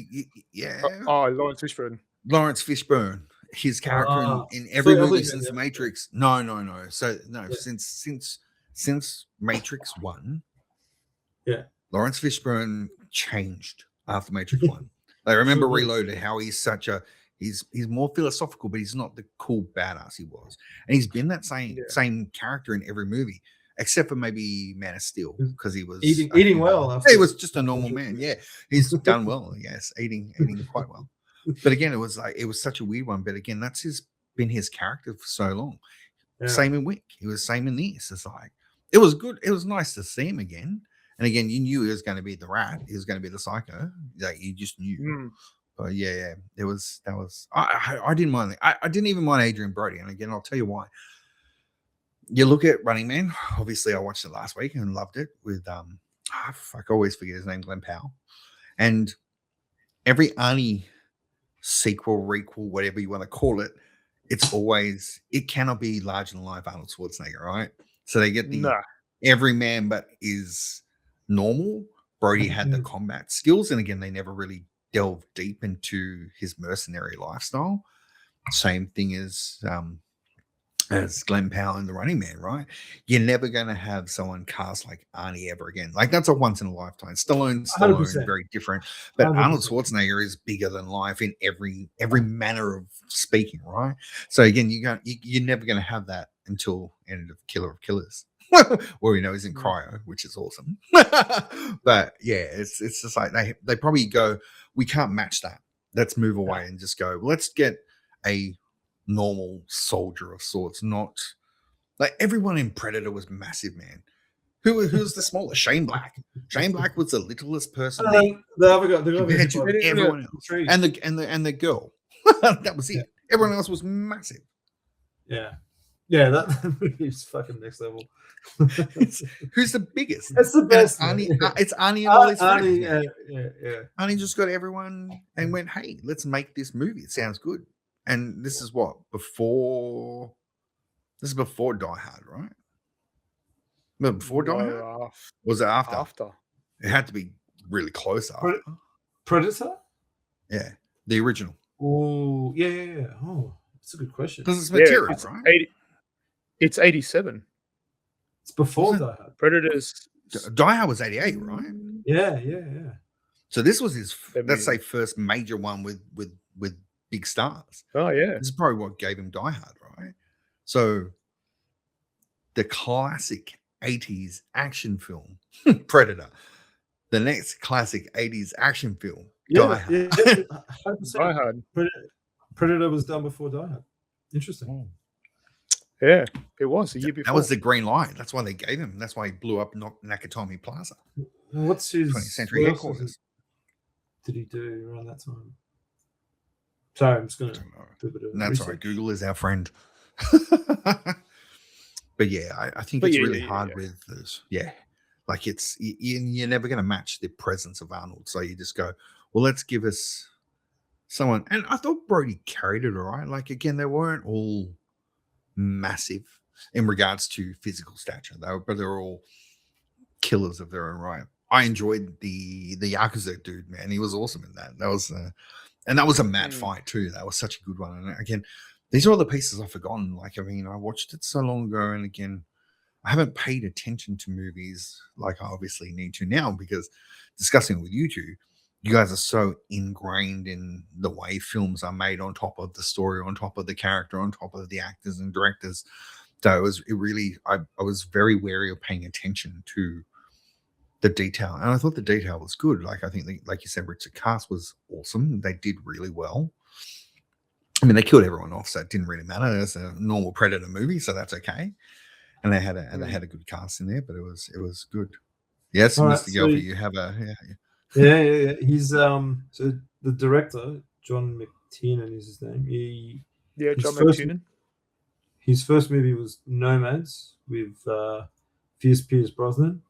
Yeah. Oh, Lawrence Fishburne. Lawrence Fishburne, his character in I every thought movie you since meant the the- Matrix. No. So no, Yeah. since Matrix 1, Yeah. Lawrence Fishburne changed after Matrix 1. I remember Sure did. Reloaded how he's he's more philosophical, but he's not the cool badass he was. And he's been that same character in every movie, except for maybe Man of Steel, because he was eating well. He was just a normal man. Yeah, he's done well. Yes, eating quite well. But again, it was such a weird one. But again, that's been his character for so long. Yeah. Same in Wick. He was same in this. It's like it was good. It was nice to see him again. And again, you knew he was going to be the rat. He was going to be the psycho. Like you just knew. But yeah, it was that was. I didn't mind. I didn't even mind Adrian Brody. And again, I'll tell you why. You look at Running Man. Obviously, I watched it last week and loved it with I always forget his name, Glenn Powell. And every Arnie sequel, requel, whatever you want to call it, it cannot be larger than life Arnold Schwarzenegger, right? So they get the every man but is normal. Brody had the combat skills, and again, they never really delved deep into his mercenary lifestyle. Same thing as Glenn Powell in The Running Man, right? You're never going to have someone cast like Arnie ever again. Like that's a once in a lifetime. Stallone, 100%. very different. But 100%. Arnold Schwarzenegger is bigger than life in every manner of speaking, right? So again, you're never going to have that until end of Killer of Killers. Where he's in cryo, which is awesome. But yeah, it's just like they probably go, we can't match that. Let's move away and just go, let's get a normal soldier of sorts, not like everyone in Predator was massive, man. Who's the smallest? Shane Black. Shane Black was the littlest person The other guy, compared to everyone else, and the girl. That was it. Everyone else was massive. Yeah, that movie is fucking next level. Who's the biggest? That's the best. It's Arnie and all his friends. Yeah. Arnie just got everyone and went, "Hey, let's make this movie. It sounds good." And this is what before. This is before Die Hard, right? No, before Die Hard? Was it after? After. It had to be really close after. Predator? Yeah, the original. Oh, yeah. Oh, that's a good question. Because it's material, it's right? It's 87. It's before Die Hard. Predators. Die Hard was 88, right? Yeah. So this was his, let's say, first major one with big stars. Oh yeah. This is probably what gave him Die Hard, right? So the classic 80s action film, Predator. The next classic 80s action film, Die Hard. Yeah. Die Hard. Predator was done before Die Hard. Interesting. Yeah, it was a year before. That was the green light. That's why they gave him. That's why he blew up Nakatomi Plaza. What's his 20th Century headquarters? Did he do around that time? Sorry, I'm just going to do a bit of that's research. right. Google is our friend. But yeah, I think it's really hard with this. Yeah. Like you're never going to match the presence of Arnold. So you just go, well, let's give us someone. And I thought Brody carried it all right. Like, again, they weren't all massive in regards to physical stature, but they're all killers of their own right. I enjoyed the Yakuza dude, man. He was awesome in that. That was and that was a mad fight too. That was such a good one. And again, these are all the pieces I've forgotten. Like, I mean, I watched it so long ago, and again, I haven't paid attention to movies like I obviously need to now, because discussing with you two, you guys are so ingrained in the way films are made, on top of the story, on top of the character, on top of the actors and directors. So I was very wary of paying attention to the detail. And I thought the detail was good. Like, I think, like you said, Richard cast was awesome. They did really well. I mean, they killed everyone off, so it didn't really matter. It's a normal Predator movie, so that's okay. And they had a good cast in there, but it was good. Yes, Mr. Gelfi, you have Yeah. He's so the director, John McTiernan is his name. John McTiernan. His first movie was Nomads with Pierce Brosnan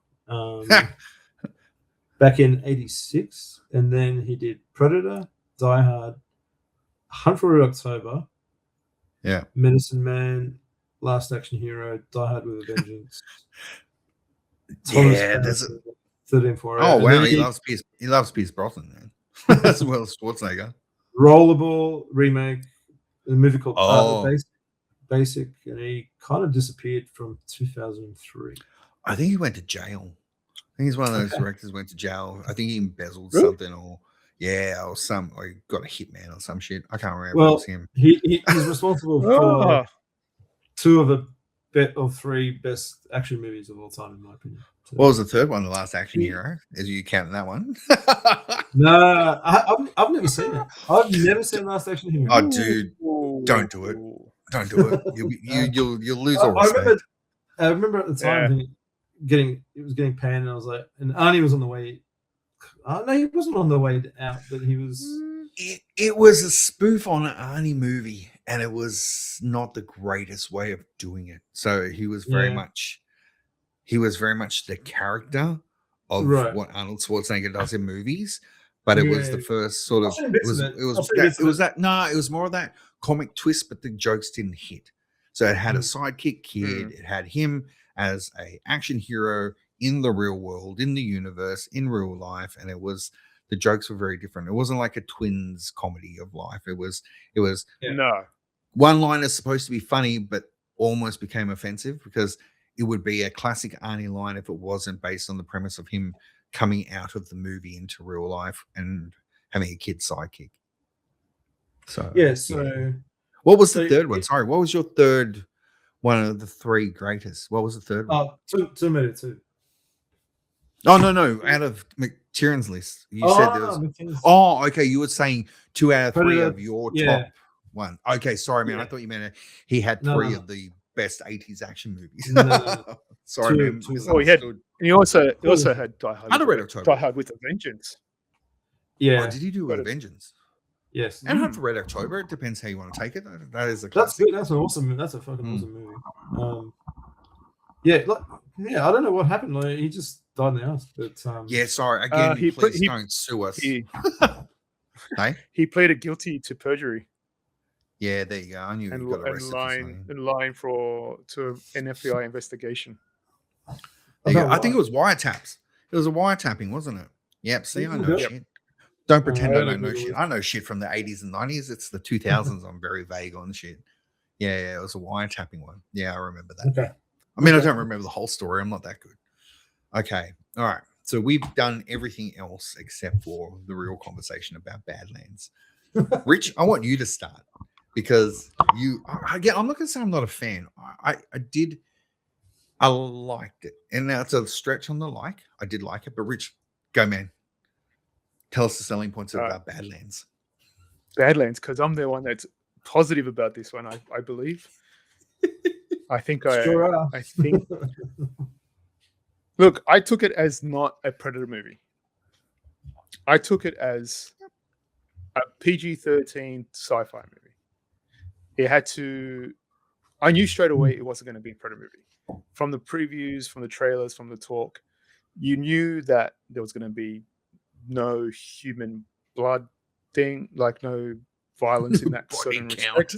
back in '86, and then he did Predator, Die Hard, Hunt for Red October, yeah, Medicine Man, Last Action Hero, Die Hard with a Vengeance. Yeah, there's 13 for oh and wow, then he loves Pierce Brosnan, man. As well as Schwarzenegger. Rollerball remake, a movie called Oh. Basic, and he kind of disappeared from 2003. I think he went to jail. I think he's one of those directors who went to jail. I think he embezzled Really? something, or he got a hitman or some shit. I can't remember. Well, It was him. he's responsible for Oh, 2 of the 3 best action movies of all time, in my opinion. So, What was the third one? The Last Action Hero? Is you counting that one? no, I've never seen it. I've never seen Last Action Hero. Oh, dude, don't do it. Don't do it. You'll lose all respect. I remember at the time it was getting panned, and I was like, and Arnie was on the way. No, he wasn't on the way out, but he was. It was a spoof on an Arnie movie, and it was not the greatest way of doing it. So he was very much the character of what Arnold Schwarzenegger does in movies, but it was the first sort of it was more of that comic twist, but the jokes didn't hit. So it had a sidekick kid, it had him as a action hero in the real world, in the universe, in real life, and the jokes were very different. It wasn't like a twins comedy of life. It was no. one line is supposed to be funny, but almost became offensive because it would be a classic Arnie line if it wasn't based on the premise of him coming out of the movie into real life and having a kid sidekick. So what was the third one? Sorry, what was your third one of the 3 greatest? What was the third one? Terminator 2. Oh no! Out of McTiernan list, you said there was. Oh, okay. You were saying 2 out of 3 of your top one. Okay, sorry, man. I thought you meant he had 3 of the best 80s action movies. No. Sorry, man. Oh, he also had Die Hard with a Vengeance. Yeah. Oh, did he do with a Vengeance? Yes. And have Red October. It depends how you want to take it. That is a classic. classic. That's awesome. That's a fucking awesome movie. I don't know what happened. Like, he just died in the house. But sorry. Again, please don't sue us. He pleaded guilty to perjury. Yeah, there you go. I knew he got arrested and lying to an FBI investigation. I think it was wiretaps. It was a wiretapping, wasn't it? Yep. See, I know shit. Don't pretend I don't know shit. I know shit from the 80s and 90s. It's the 2000s. I'm very vague on shit. Yeah, it was a wiretapping one. Yeah, I remember that. Okay. I mean, I don't remember the whole story. I'm not that good. Okay. All right. So we've done everything else except for the real conversation about Badlands. Rich, I want you to start because I'm not going to say I'm not a fan. I liked it. And now it's a stretch on the like. I did like it. But Rich, go, man. Tell us the selling points about Badlands. Badlands, because I'm the one that's positive about this one, I believe. I think Look, I took it as not a Predator movie. I took it as a PG-13 sci-fi movie. I knew straight away it wasn't going to be a Predator movie. From the previews, from the trailers, from the talk, you knew that there was going to be no human blood thing, like no violence in that certain respect.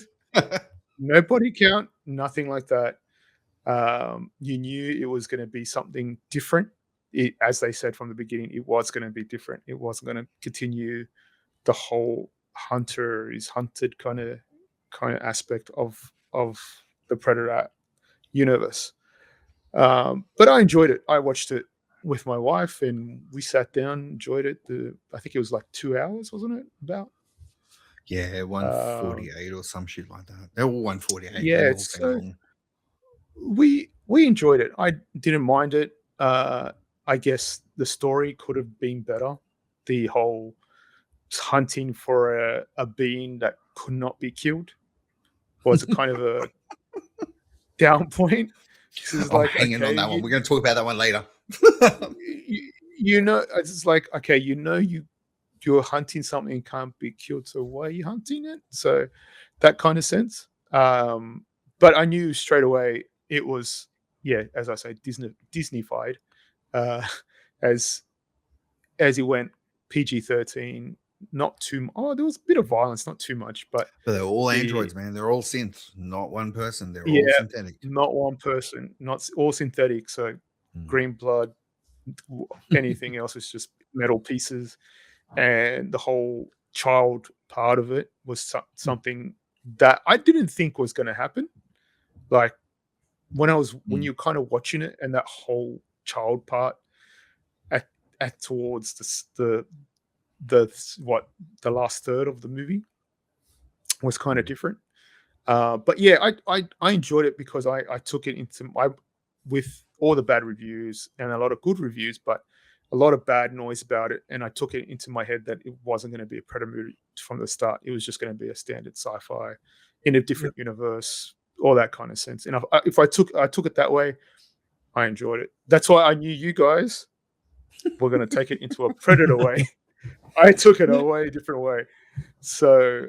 No body count, nothing like that. You knew it was going to be something different. As they said from the beginning, it was going to be different. It wasn't going to continue the whole hunter is hunted kind of aspect of the Predator universe. But I enjoyed it. I watched it with my wife, and we sat down, enjoyed it. I think it was like 2 hours, wasn't it? About 148 or some shit like that. They're all 148. Yeah, we enjoyed it. I didn't mind it. I guess the story could have been better. The whole hunting for a being that could not be killed was kind of a down point. Hanging on that one. We're going to talk about that one later. It's just like, okay, you're hunting something and can't be killed, so why are you hunting it? So that kind of sense. But I knew straight away it was, as I say, Disney-fied. As it went PG-13, not too. Oh, there was a bit of violence, not too much, but they're all the androids, man. They're all synths, not one person. They're all yeah, synthetic. not one person, all synthetic. So Mm. green blood, anything else is just metal pieces, and the whole child part of it was something that I didn't think was going to happen. Like when Mm. you're kind of watching it, and that whole child part at towards the last third of the movie was kind of different. But yeah, I enjoyed it because I took it into my, with all the bad reviews and a lot of good reviews, but a lot of bad noise about it, and I took it into my head that it wasn't going to be a Predator movie from the start. It was just going to be a standard sci-fi in a different universe, all that kind of sense. And if I took it that way, I enjoyed it. That's why I knew you guys were going to take it into a Predator way. I took it a way different way. So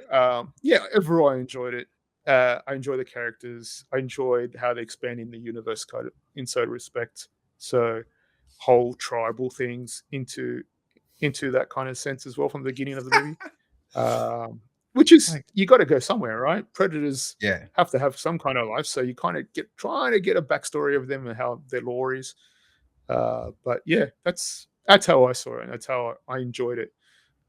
yeah, overall I enjoyed it. I enjoy the characters. I enjoyed how they expanded the universe kind of in certain respects. So whole tribal things into that kind of sense as well from the beginning of the movie. Which is, you got to go somewhere, right? Predators have to have some kind of life, so you kind of trying to get a backstory of them and how their lore is. But yeah, that's how I saw it, and that's how I enjoyed it.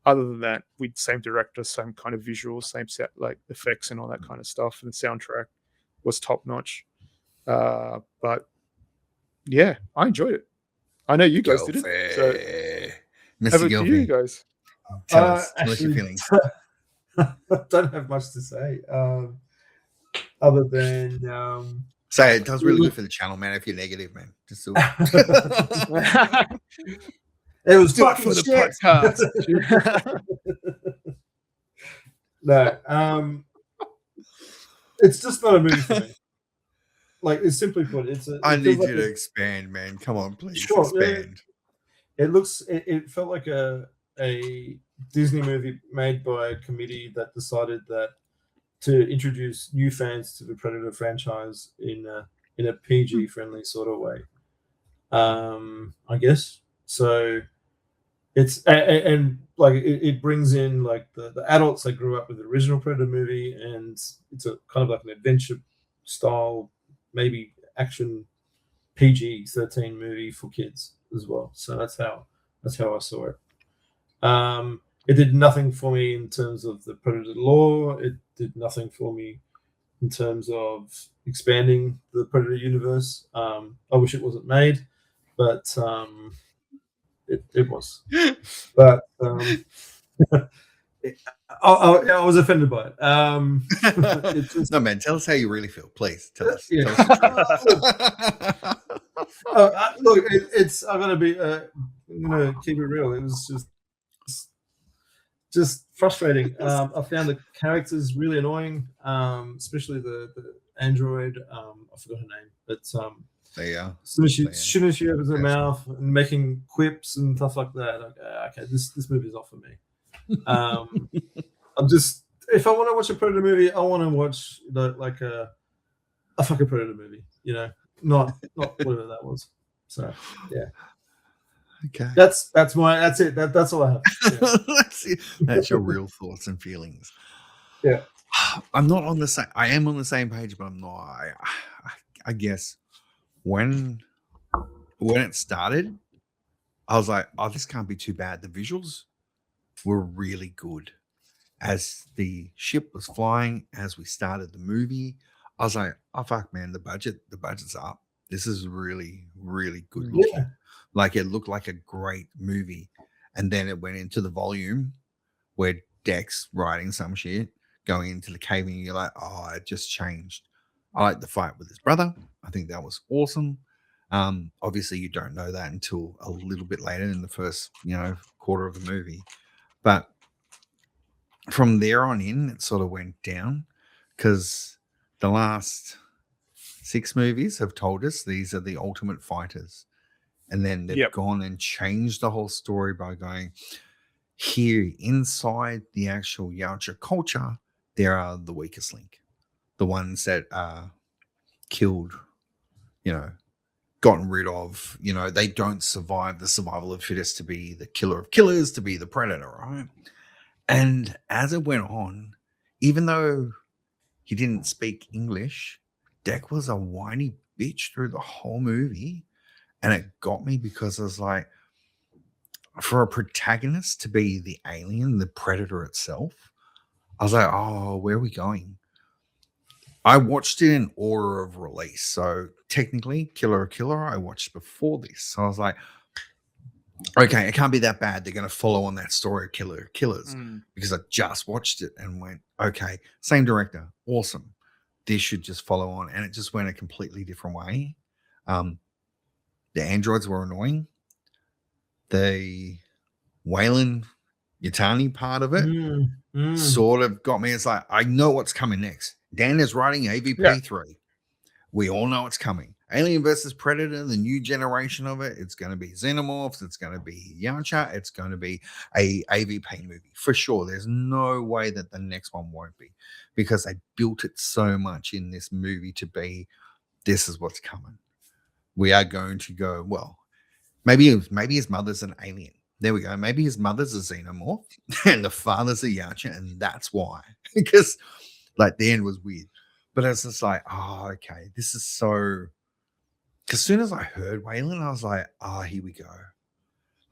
Other than that, with same director, same kind of visuals, same set, like effects and all that kind of stuff, and the soundtrack was top notch. But yeah, I enjoyed it. I know you guys didn't. So Mr. over to you Gilfie, guys. tell us your feelings. I don't have much to say other than Say it does really good for the channel, man. If you're negative, man, just do it. It was Do it fucking for the shit. podcast. No, it's just not a movie for me. Like, it's simply put, I need you to expand, man. Come on, please expand. It felt like a Disney movie made by a committee that decided that to introduce new fans to the Predator franchise in a PG friendly sort of way. I guess so. It's and like it brings in like the adults that grew up with the original Predator movie, and it's a kind of like an adventure style, maybe action PG-13 movie for kids as well. So that's how I saw it. It did nothing for me in terms of the Predator lore. It did nothing for me in terms of expanding the Predator universe. I wish it wasn't made, but it was. But I was offended by it. No, man, tell us how you really feel, please. Tell us. Yeah. Tell us look, it's I'm gonna be keep it real. It was just frustrating. I found the characters really annoying, especially the android. I forgot her name, but as soon as she opens her mouth and making quips and stuff like that, okay, this movie is not for me. I'm just, if I want to watch a Predator movie, I want to watch like a fucking Predator movie, not whatever that was. So yeah. Okay. That's it. That's all I have. Yeah. That's your real thoughts and feelings. Yeah. I'm not on the same. I am on the same page, but I'm not. I guess when it started, I was like, "Oh, this can't be too bad." The visuals were really good. As the ship was flying, as we started the movie, I was like, "Oh fuck, man! The budget's up. This is really, really good looking." Yeah. Like, it looked like a great movie. And then it went into the volume where Dex writing some shit, going into the cave, and you're like, oh, it just changed. I like the fight with his brother. I think that was awesome. Obviously, you don't know that until a little bit later in the first, quarter of the movie. But from there on in, it sort of went down because the last 6 movies have told us these are the ultimate fighters. And then they've gone and changed the whole story by going, here inside the actual Yautja culture, there are the weakest link. The ones that are killed, gotten rid of, they don't survive the survival of fittest to be the killer of killers, to be the predator, right? And as it went on, even though he didn't speak English, Deck was a whiny bitch through the whole movie. And it got me because I was like, for a protagonist to be the alien, the predator itself, I was like, oh, where are we going? I watched it in order of release. So technically, Killer I watched before this. So I was like, okay, it can't be that bad. They're going to follow on that story of Killers because I just watched it and went, okay, same director, awesome. This should just follow on. And it just went a completely different way. The androids were annoying. The Wayland Yutani part of it sort of got me. It's like, I know what's coming next. Dan is writing AVP 3. We all know it's coming. Alien versus Predator, the new generation of it. It's going to be Xenomorphs. It's going to be Yautja. It's going to be a AVP movie for sure. There's no way that the next one won't be, because they built it so much in this movie to be, this is what's coming. We are going to go, well, maybe his mother's an alien. There we go. Maybe his mother's a xenomorph and the father's a Yautja, and that's why. Because like the end was weird. But it's just like, oh, okay, this is so. As soon as I heard Wayland, I was like, oh, here we go.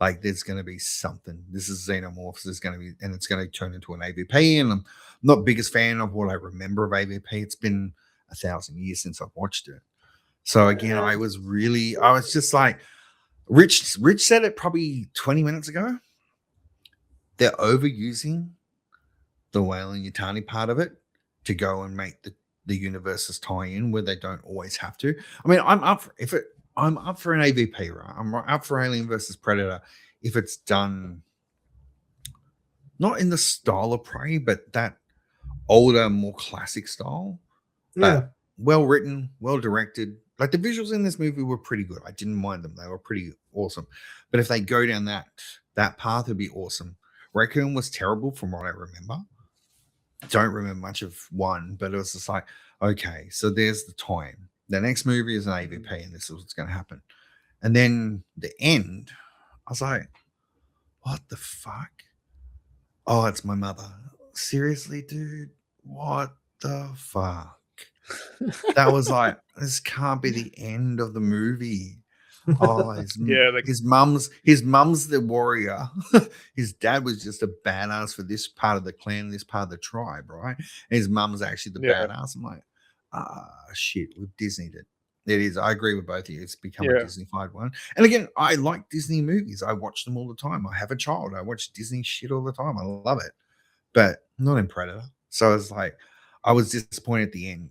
Like, there's going to be something. This is Xenomorphs. There's going to be, and it's going to turn into an AVP. And I'm not the biggest fan of what I remember of AVP. It's been 1,000 years since I've watched it. So again, I was just like, Rich said it probably 20 minutes ago. They're overusing the Wayland Yutani part of it to go and make the universes tie in where they don't always have to. I mean, I'm up for an AVP, right? I'm up for Alien versus Predator if it's done not in the style of Prey, but that older, more classic style. Yeah. Well written, well directed. Like the visuals in this movie were pretty good. I didn't mind them. They were pretty awesome. But if they go down that path, it'd be awesome. Raccoon was terrible from what I remember. Don't remember much of one, but it was just like, okay, so there's the time. The next movie is an AVP, and this is what's going to happen. And then the end, I was like, what the fuck? Oh, it's my mother. Seriously, dude? What the fuck? That was like, this can't be the end of the movie. Oh, his mum's the warrior. His dad was just a badass for this part of the clan, this part of the tribe, right? And his mum's actually the badass. I'm like, shit, we've Disneyed it. It is. I agree with both of you. It's become a Disney-fied one. And again, I like Disney movies. I watch them all the time. I have a child. I watch Disney shit all the time. I love it, but not in Predator. So I was like, I was disappointed at the end.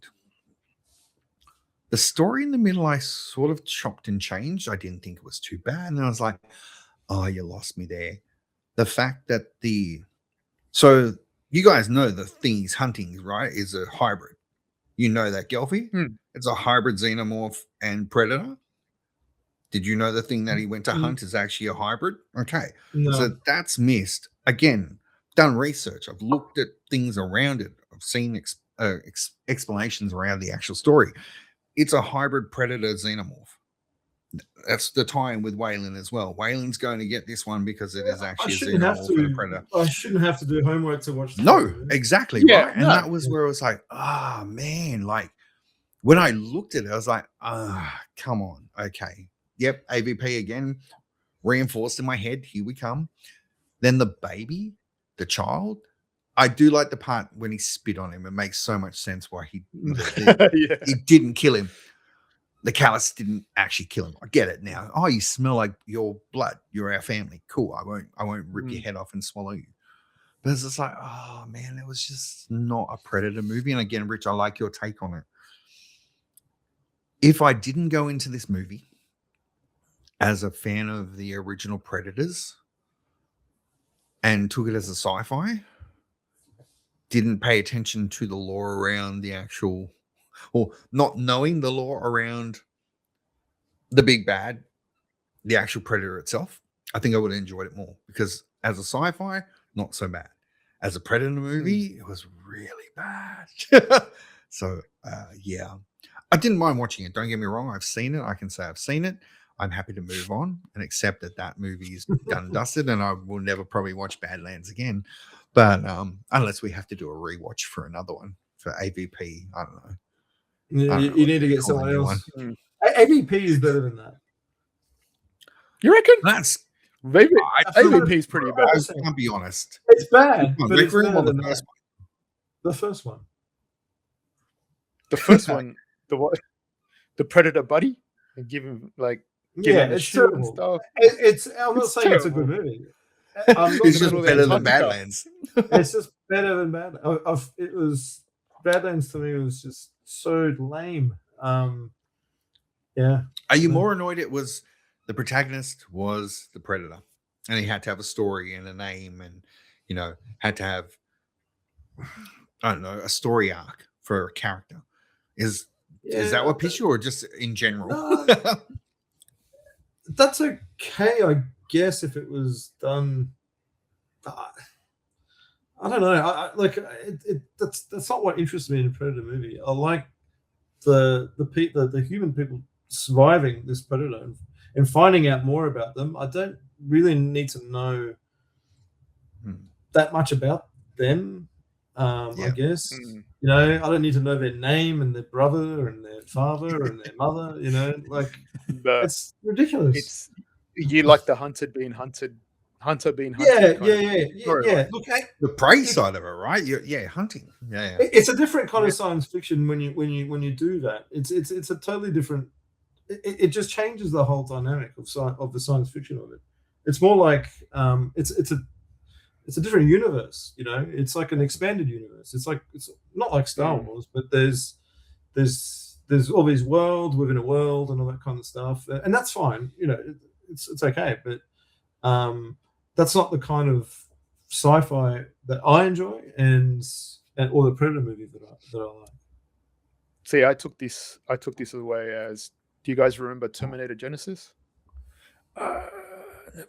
The story in the middle, I sort of chopped and changed. I didn't think it was too bad. And I was like, oh, you lost me there. The fact that so you guys know the thing he's hunting, right, is a hybrid. You know that, Gelfie? It's a hybrid xenomorph and predator. Did you know the thing that he went to hunt is actually a hybrid? Okay. No. So that's missed. Again, done research. I've looked at things around it. I've seen explanations around the actual story. It's a hybrid predator xenomorph. That's the tie-in with Wayland as well. Wayland's going to get this one because it is actually a xenomorph and a predator. I shouldn't have to do homework to watch this. No, exactly. Yeah, right. And that was where I was like, man, like when I looked at it, I was like, come on. Okay. Yep. AVP again, reinforced in my head. Here we come. Then the baby, the child. I do like the part when he spit on him. It makes so much sense why he didn't kill him. The callus didn't actually kill him. I get it now. Oh, you smell like your blood. You're our family. Cool. I won't rip your head off and swallow you. But it's just like, oh man, it was just not a Predator movie. And again, Rich, I like your take on it. If I didn't go into this movie as a fan of the original Predators and took it as a sci-fi, didn't pay attention to the lore around the actual, or not knowing the lore around the big bad, the actual Predator itself, I think I would have enjoyed it more, because as a sci-fi, not so bad. As a Predator movie, it was really bad. So, yeah. I didn't mind watching it. Don't get me wrong. I've seen it. I can say I've seen it. I'm happy to move on and accept that movie is done and dusted, and I will never probably watch Badlands again. But unless we have to do a rewatch for another one for AVP, I don't know. Yeah, I don't know you what need to you get call the someone new else. one. AVP is better than that. You reckon? That's Maybe I AVP is pretty bad. can't be honest. It's bad, but Rick it's Room better or the than first that. The first one. The first one, the Predator buddy, and give him give him the it's shield and terrible. stuff. I'm not It's saying it's a terrible. good movie. I'm not It's in the just middle of better than Antarctica. Badlands. It's just better than Bad. It was Badlands to me was just so lame. Yeah. Are you more annoyed it was the protagonist was the predator and he had to have a story and a name and, you know, had to have, I don't know, a story arc for a character? Is that what pissed you, or just in general? No, that's okay, I guess, if it was done. I don't know. I like it. That's not what interests me in a Predator movie. I like the human people surviving this predator and finding out more about them. I don't really need to know that much about them. I guess you know, I don't need to know their name and their brother and their father and their mother. You know, like it's ridiculous. You like the hunter being hunted. Yeah. Right. Look, the prey side of it, right? Hunting. Yeah. It's a different kind of science fiction when you do that. It's a totally different. It just changes the whole dynamic of the science fiction of it. It's more like it's a different universe. You know, it's like an expanded universe. It's not like Star Wars, but there's all these worlds within a world and all that kind of stuff, and that's fine. You know, it's okay, but that's not the kind of sci-fi that I enjoy and or the Predator movies that I like. See, I took this away as. Do you guys remember Terminator Genesis? Never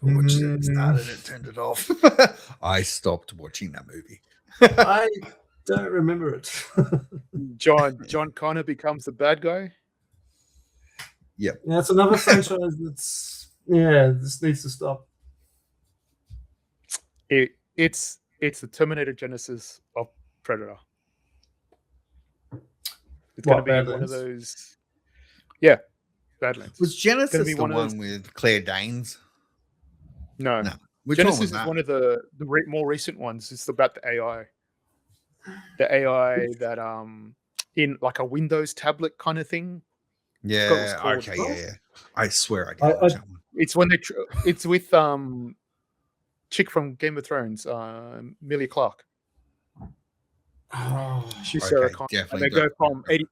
watched it. Started it, turned it off. I stopped watching that movie. I don't remember it. John Connor becomes the bad guy. Yep. Yeah, it's another franchise this needs to stop. It's the Terminator Genesis of Predator. It's going to be Badlands? one of those. Yeah, Badlands. Was Genesis be the one of one those- with Claire Danes? No. Which Genesis one was is that? one of the more recent ones. It's about the AI. The AI that in like a Windows tablet kind of thing. Yeah. called- Okay. Yeah. I swear I did watch that one. It's when it's with chick from Game of Thrones, Millie Clark. Oh, She's Okay, Sarah Connor. And definitely they go don't from remember. 80,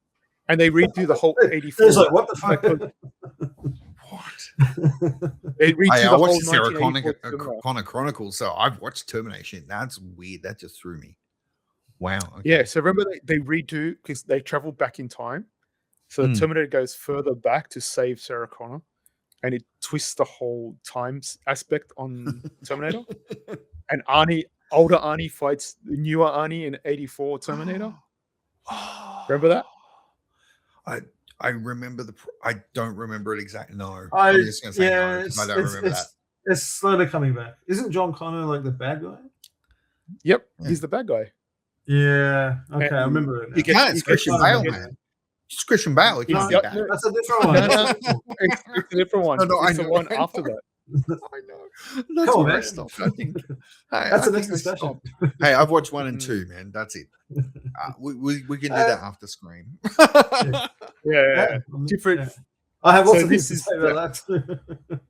and they redo the whole 84. it's like what the fuck? What? They redo I the whole watched the Sarah 1984 Connor Chronicles, so I've watched Termination. That's weird. That just threw me. Wow. Okay. Yeah, so remember they redo because they travel back in time. So the Terminator goes further back to save Sarah Connor, and it twists the whole times aspect on Terminator. And older Arnie fights the newer Arnie in 84 Terminator. Remember that? I remember I don't remember it exactly. No, I'm just gonna say no, 'cause I don't remember that. It's slowly coming back. Isn't John Connor like the bad guy? Yep, Yeah. he's the bad guy. Yeah. Okay, And I remember it. Now. you get- No, it's Christian Bale, man. It's Christian Bale. It can't be He's- bad. That's a different one. It's a different one. No, I it's the know. one after that. I know. That's Come on, where I man. stopped. I think. That's the next discussion. Hey, I've watched 1 and 2, man. That's it. We can do that after Scream. Yeah. Different. Yeah. I have lots So of things this to say is about that.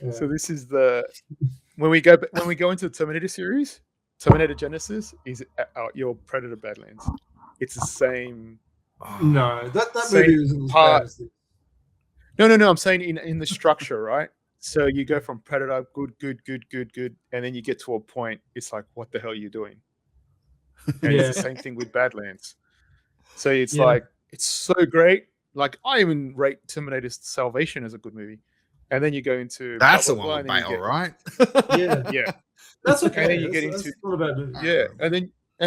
Yeah. So this is the when we go into the Terminator series, Terminator Genesis is your Predator Badlands. It's the same. No, that Same movie isn't as part. bad as this. No. I'm saying in the structure, right? So you go from Predator, good, and then you get to a point. It's like, what the hell are you doing? And it's the same thing with Badlands. So it's like it's so great. Like I even rate Terminator Salvation as a good movie. And then you go into That's the blah, blah, one with blah, and then you Bale, right? Yeah, Yeah, that's okay. And then you get That's into- not a bad movie. yeah, and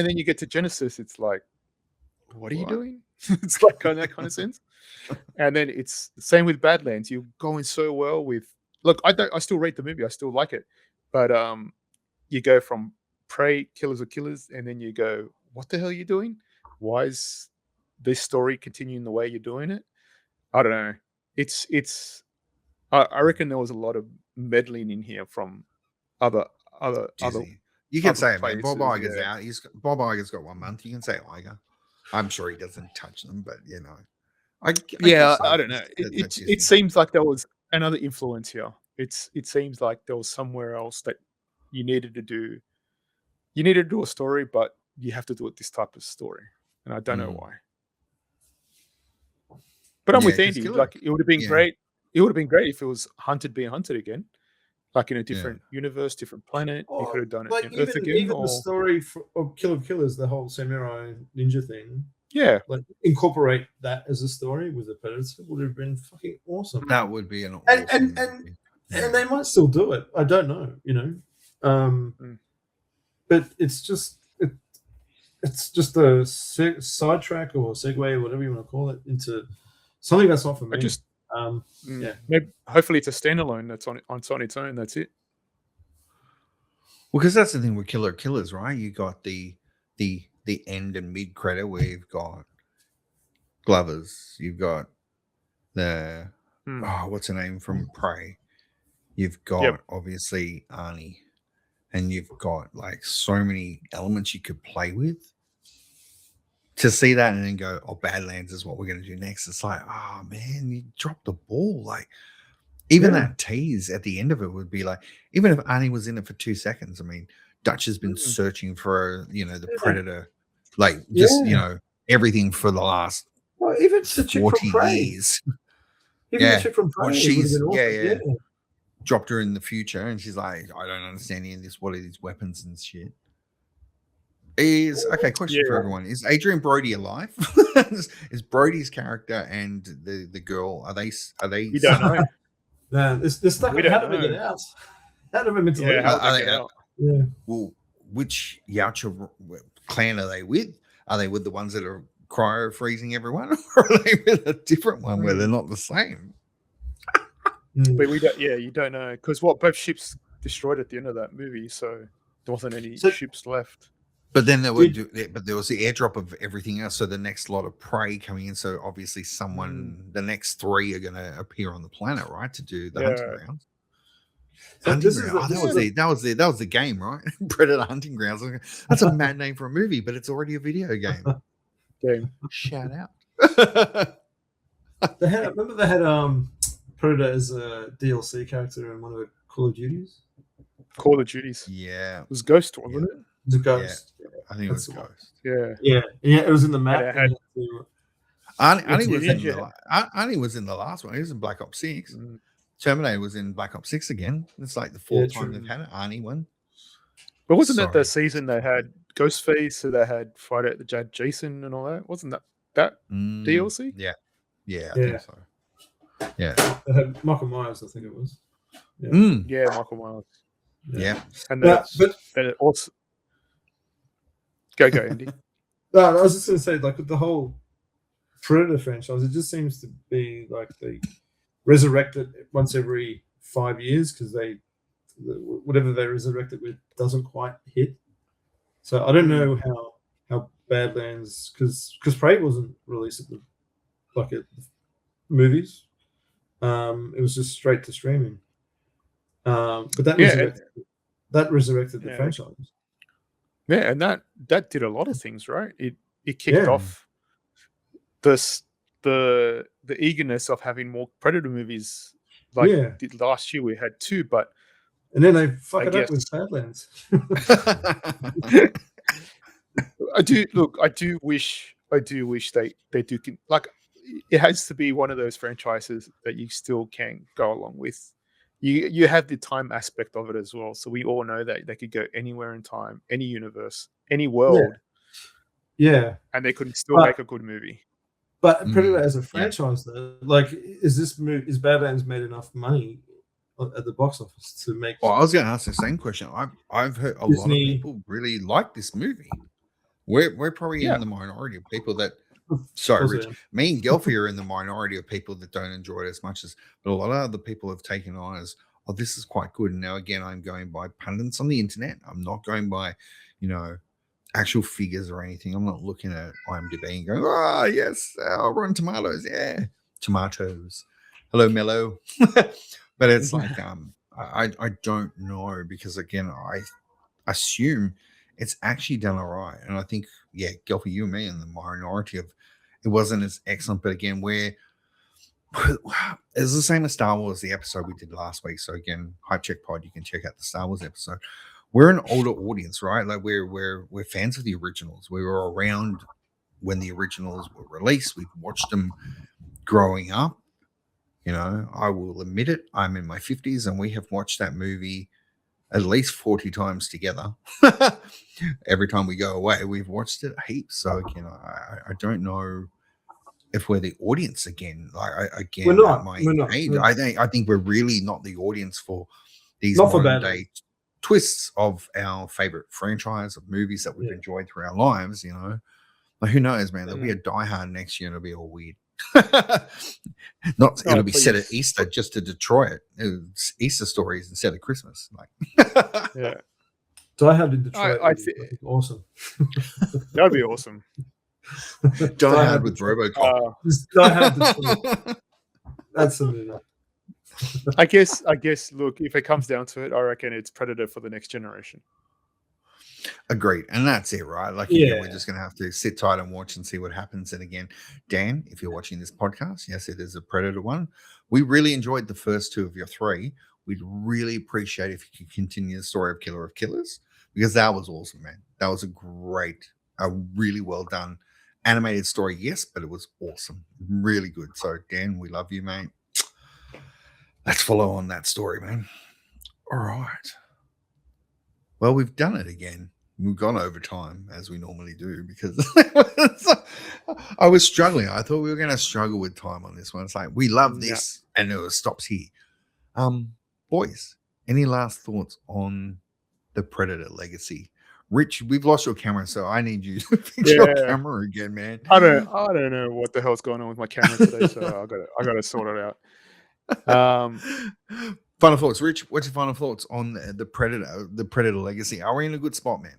then you get to Genesis. It's like, what are you doing? It's like kind of that kind of sense. And then it's the same with Badlands. You're going so well with. Look, I still rate the movie. I still like it, but you go from Prey killers are killers, and then you go, what the hell are you doing? Why is this story continuing the way you're doing it? I don't know. It's. I reckon there was a lot of meddling in here from other Disney. You can other say it, man. Bob places, Iger's out. Bob Iger's got 1 month. You can say Iger. I'm sure he doesn't touch them, but I Yeah, guess so. I don't know. That's It seems like there was another influence here. It seems like there was somewhere else that you needed to do. You needed to do a story, but you have to do it this type of story, and I don't know why. But I'm with 'cause Andy. Killer- Like, it would have been great. It would have been great if it was Hunted being hunted again, like in a different universe, different planet. You could have done it Like in Earth again. even the story of Kill of Killers, the whole samurai ninja thing. Yeah, like incorporate that as a story with the Predator would have been fucking awesome. That would be an awesome movie. And they might still do it. I don't know, but it's just a sidetrack or segue or whatever you want to call it into something that's not for me. maybe hopefully it's a standalone that's on its own. That's it. Well, because that's the thing with Killer Killers, right? You got the end and mid credit where you've got Glovers, you've got the what's her name from Prey, you've got obviously Arnie, and you've got like so many elements you could play with. To see that and then go, oh, Badlands is what we're going to do next. It's like, oh man, you dropped the ball. Like even that tease at the end of it would be like, even if Arnie was in it for 2 seconds, I mean, Dutch has been searching for, the Predator, like just, everything for the last even the chick 40 from Prey. years. Even the chick from Prey. Well, she's, dropped her in the future and she's like, I don't understand any of this. What are these weapons and shit? Question for everyone: is Adrian Brody alive? Is Brody's character and the girl are they? We don't know. No, this stuff. How do we get out? How do we get out? Well, which Yautja clan are they with? Are they with the ones that are cryo freezing everyone, or are they with a different one where they're not the same? But we don't. Yeah, you don't know because both ships destroyed at the end of that movie, so there wasn't any ships left. But then there was the airdrop of everything else. So the next lot of prey coming in. So obviously the next 3 are going to appear on the planet, right? To do the hunting grounds. That was the game, right? Predator Hunting Grounds. That's a mad name for a movie, but it's already a video game. Shout out. They had Predator as a DLC character in one of the Call of Duties. Call of Duties. Yeah. It was Ghost, wasn't it? The Ghost. Yeah. I think it was Ghost. Yeah. It was in the map. Arnie was in the last one. He was in Black Ops 6. Terminator was in Black Ops 6 again. It's like the 4th time they've had it. Arnie one. But wasn't that the season they had Ghostface, so they had Friday the Jad Jason and all that? Wasn't that DLC? Yeah, I think so. Yeah. They had Michael Myers, I think it was. Yeah, Michael Myers. Yeah. And but it also go, Andy. No, I was just going to say, like, with the whole Predator franchise, it just seems to be like they resurrect it once every 5 years because whatever they resurrect it with doesn't quite hit. So I don't know how Badlands, because Prey wasn't released at the movies. It was just straight to streaming. But that resurrected the franchise. Yeah, and that did a lot of things, right? It kicked off the eagerness of having more Predator movies. Last year we had 2, and then they fuck it up with Badlands. I do wish they do like it has to be one of those franchises that you still can go along with. You have the time aspect of it as well. So we all know that they could go anywhere in time, any universe, any world. Yeah. And they could still make a good movie. But Predator as a franchise, though, like, is Badlands made enough money at the box office to make? Well, I was going to ask the same question. I've heard a lot of people really like this movie. We're probably in the minority of people that. Sorry, Rich. Me and Gelfie are in the minority of people that don't enjoy it as much but a lot of other people have taken on as, oh, this is quite good. And now again, I'm going by pundits on the internet. I'm not going by, actual figures or anything. I'm not looking at IMDb and going, oh yes, Rotten Tomatoes, yeah, tomatoes. Hello, Mellow. But it's like I don't know, because again, I assume it's actually done all right. And I think, yeah, Gelfie, you and me in the minority of it wasn't as excellent. But again, it's the same as Star Wars, the episode we did last week. So again, Hype Check Pod, you can check out the Star Wars episode. We're an older audience, right? Like we're fans of the originals. We were around when the originals were released. We've watched them growing up. I will admit it. I'm in my 50s, and we have watched that movie at least 40 times together. Every time we go away, we've watched it heaps. So again, I don't know if we're the audience again. We're not. I think we're really not the audience for these Not for modern Badlands. day twists of our favorite franchise of movies that we've enjoyed through our lives. Like, who knows, man? There'll be a Die Hard next year, and it'll be all weird. It'll be set at Easter just to destroy it. It's Easter stories instead of Christmas. Yeah. Die Hard in Detroit. I think awesome. That'd be awesome. Die Hard with RoboCop. Die Hard Detroit. That's something. I guess. Look, if it comes down to it, I reckon it's Predator for the next generation. Agreed. And that's it, right? Again, we're just going to have to sit tight and watch and see what happens. And again, Dan, if you're watching this podcast, yes, it is a Predator one. We really enjoyed the first two of your three. We'd really appreciate if you could continue the story of Killer of Killers, because that was awesome, man. That was a really well done animated story. Yes, but it was awesome. Really good. So Dan, we love you, mate. Let's follow on that story, man. All right. Well, we've done it again. We've gone over time, as we normally do, because I was struggling. I thought we were going to struggle with time on this one. It's like, we love this, and it stops here. Boys, any last thoughts on the Predator legacy? Rich, we've lost your camera, so I need you to fix your camera again, man. I don't know what the hell's going on with my camera today, so I gotta sort it out. Final thoughts, Rich. What's your final thoughts on the Predator legacy? Are we in a good spot, man?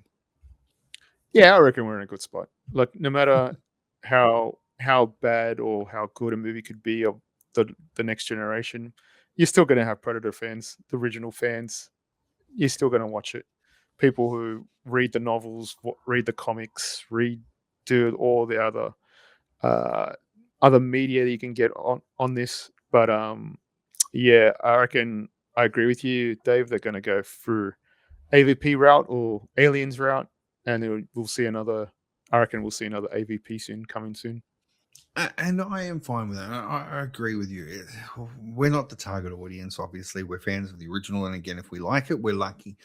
Yeah, I reckon we're in a good spot. Look, no matter how bad or how good a movie could be of the next generation, you're still going to have Predator fans, the original fans. You're still going to watch it. People who read the novels, read the comics, do all the other media that you can get on this. But yeah, I reckon I agree with you, Dave. They're going to go through AVP route or Aliens route, and we'll see another. I reckon we'll see another AVP coming soon. And I am fine with that. I agree with you. We're not the target audience, obviously. We're fans of the original, and again, if we like it, we're lucky.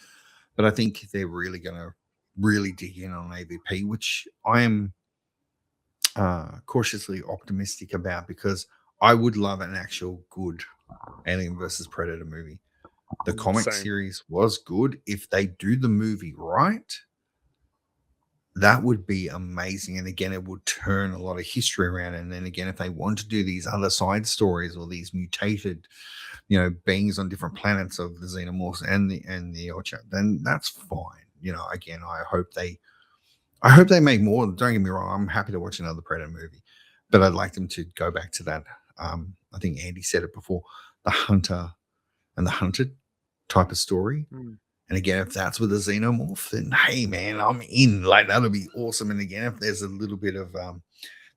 But I think they're really going to dig in on AVP, which I am cautiously optimistic about, because I would love an actual good Alien versus Predator movie. The comic series was good. If they do the movie right, that would be amazing. And again, it would turn a lot of history around. And then again, if they want to do these other side stories or these mutated, beings on different planets of the xenomorphs and the Yautja, then that's fine. Again, I hope they make more. Don't get me wrong, I'm happy to watch another Predator movie, but I'd like them to go back to that. I think Andy said it before, the hunter and the hunted type of story. And again, if that's with a xenomorph, then hey, man, I'm in. Like, that'll be awesome. And again, if there's a little bit of the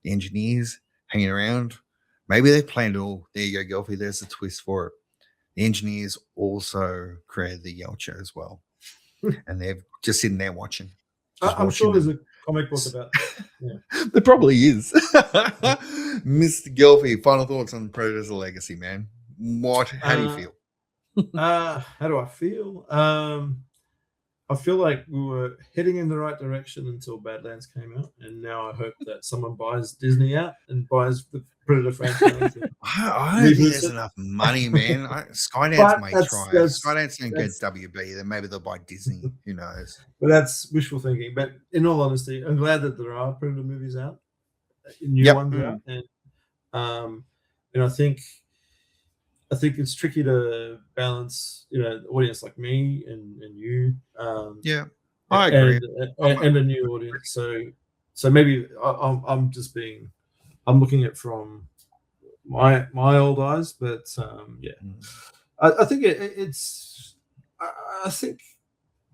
engineers hanging around, maybe they've planned it all. There you go, Gelfie. There's a twist for it. The engineers also created the Yautja as well. And they're just sitting there watching. I'm sure there's a comic book about There probably is. Mr. Gelfie, final thoughts on Predator's Legacy, man. How do you feel? How do I feel? I feel like we were heading in the right direction until Badlands came out, and now I hope that someone buys Disney out and buys the Predator franchise. I don't think there's enough money, man. Skydance may try. Skydance don't get WB, then maybe they'll buy Disney. Who knows? But that's wishful thinking. But in all honesty, I'm glad that there are Predator movies out, new ones out, and I think I think it's tricky to balance, an audience like me and you, Yeah, I agree. and a new audience. So maybe I'm looking at it from my old eyes, but yeah, I think it's I think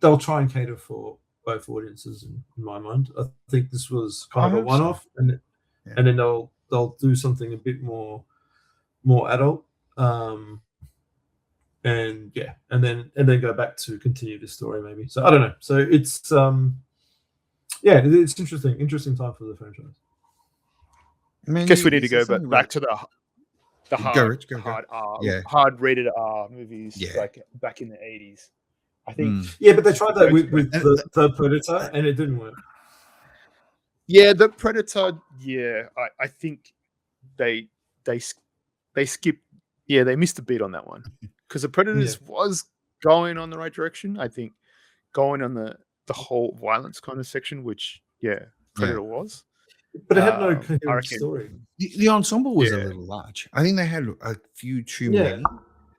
they'll try and cater for both audiences in my mind. I think this was kind of a one-off, and then they'll do something a bit more adult, and then go back to continue the story maybe. So I don't know. So it's it's interesting time for the franchise. I guess we need to go back to the hard rated R movies, like back in the 80s. I think. Yeah, but they tried that with the Predator, and it didn't work. Yeah, the Predator. Yeah, I think they skipped. Yeah, they missed a beat on that one because the Predators was going on the right direction. I think going on the whole violence kind of section, which Predator was. But it had no coherent story. The ensemble was a little large. I think they had a few too many.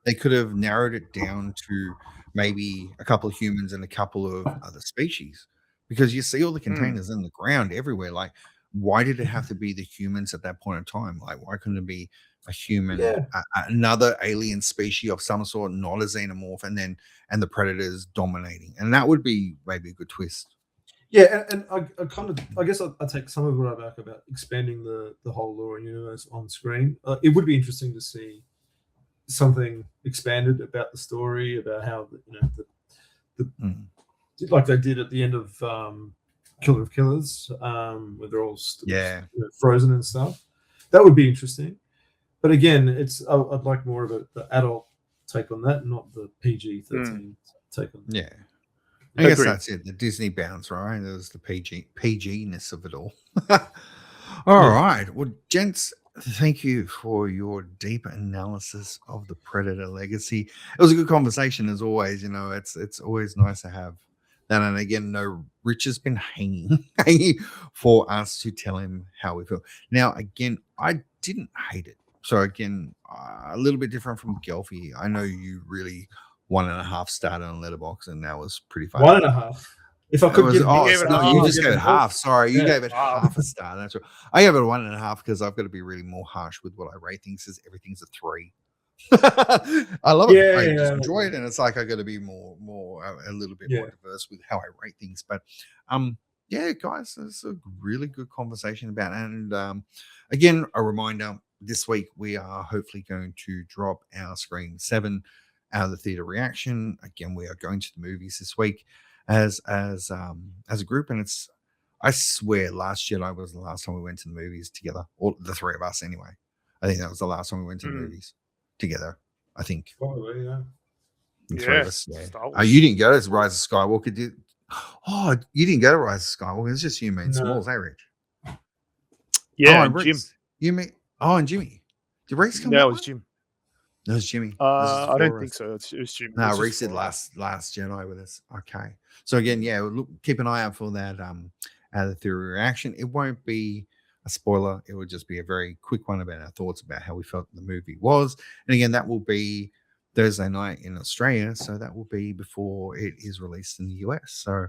They could have narrowed it down to maybe a couple of humans and a couple of other species, because you see all the containers in the ground everywhere. Like, why did it have to be the humans at that point in time? Like, why couldn't it be a human, another alien species of some sort, not a xenomorph, and the predators dominating? And that would be maybe a good twist. Yeah, and I guess I take some of what I like about expanding the whole lore and universe on screen. It would be interesting to see something expanded about the story, about how like they did at the end of Killer of Killers, where they're all frozen and stuff. That would be interesting. But again, I'd like more of the adult take on that, not the PG-13 take on that. Yeah. I guess that's it. The Disney bounce, right? There's the PG-ness of it all. All right. Well, gents, thank you for your deep analysis of the Predator legacy. It was a good conversation as always. It's always nice to have that. And again, Rich has been hanging for us to tell him how we feel. Now, again, I didn't hate it. So again, a little bit different from Gelfie. I know you really 1.5 started on Letterboxd, and that was pretty fun. 1.5. If I could give you just gave it half. Sorry, you gave it half a star. That's right. I gave it 1.5 because I've got to be really more harsh with what I rate things. Because everything's a 3. I love it. I just enjoy it, and it's like I got to be more a little bit more diverse with how I rate things. But guys, it's a really good conversation about it. And again, a reminder: this week we are hopefully going to drop our Scream 7 out of the theater reaction. Again, we are going to the movies this week as a group, and I swear Last Jedi was the last time we went to the movies together, or the three of us anyway. I think that was the last time we went to the movies together. I think probably, the three of us. You didn't go to Rise of Skywalker, did? Oh, you didn't go to Rise of Skywalker. It's just you, me, and Smalls, Rich? Yeah, and Jim. You, me, and Jimmy. Did Reese come? No, it was Jim. No, it's Jimmy. I don't think so. It was Jimmy. No, Reese did last Jedi with us. Okay. So again, look, keep an eye out for that out of the theory reaction. It won't be a spoiler. It will just be a very quick one about our thoughts about how we felt the movie was. And again, that will be Thursday night in Australia. So that will be before it is released in the US. So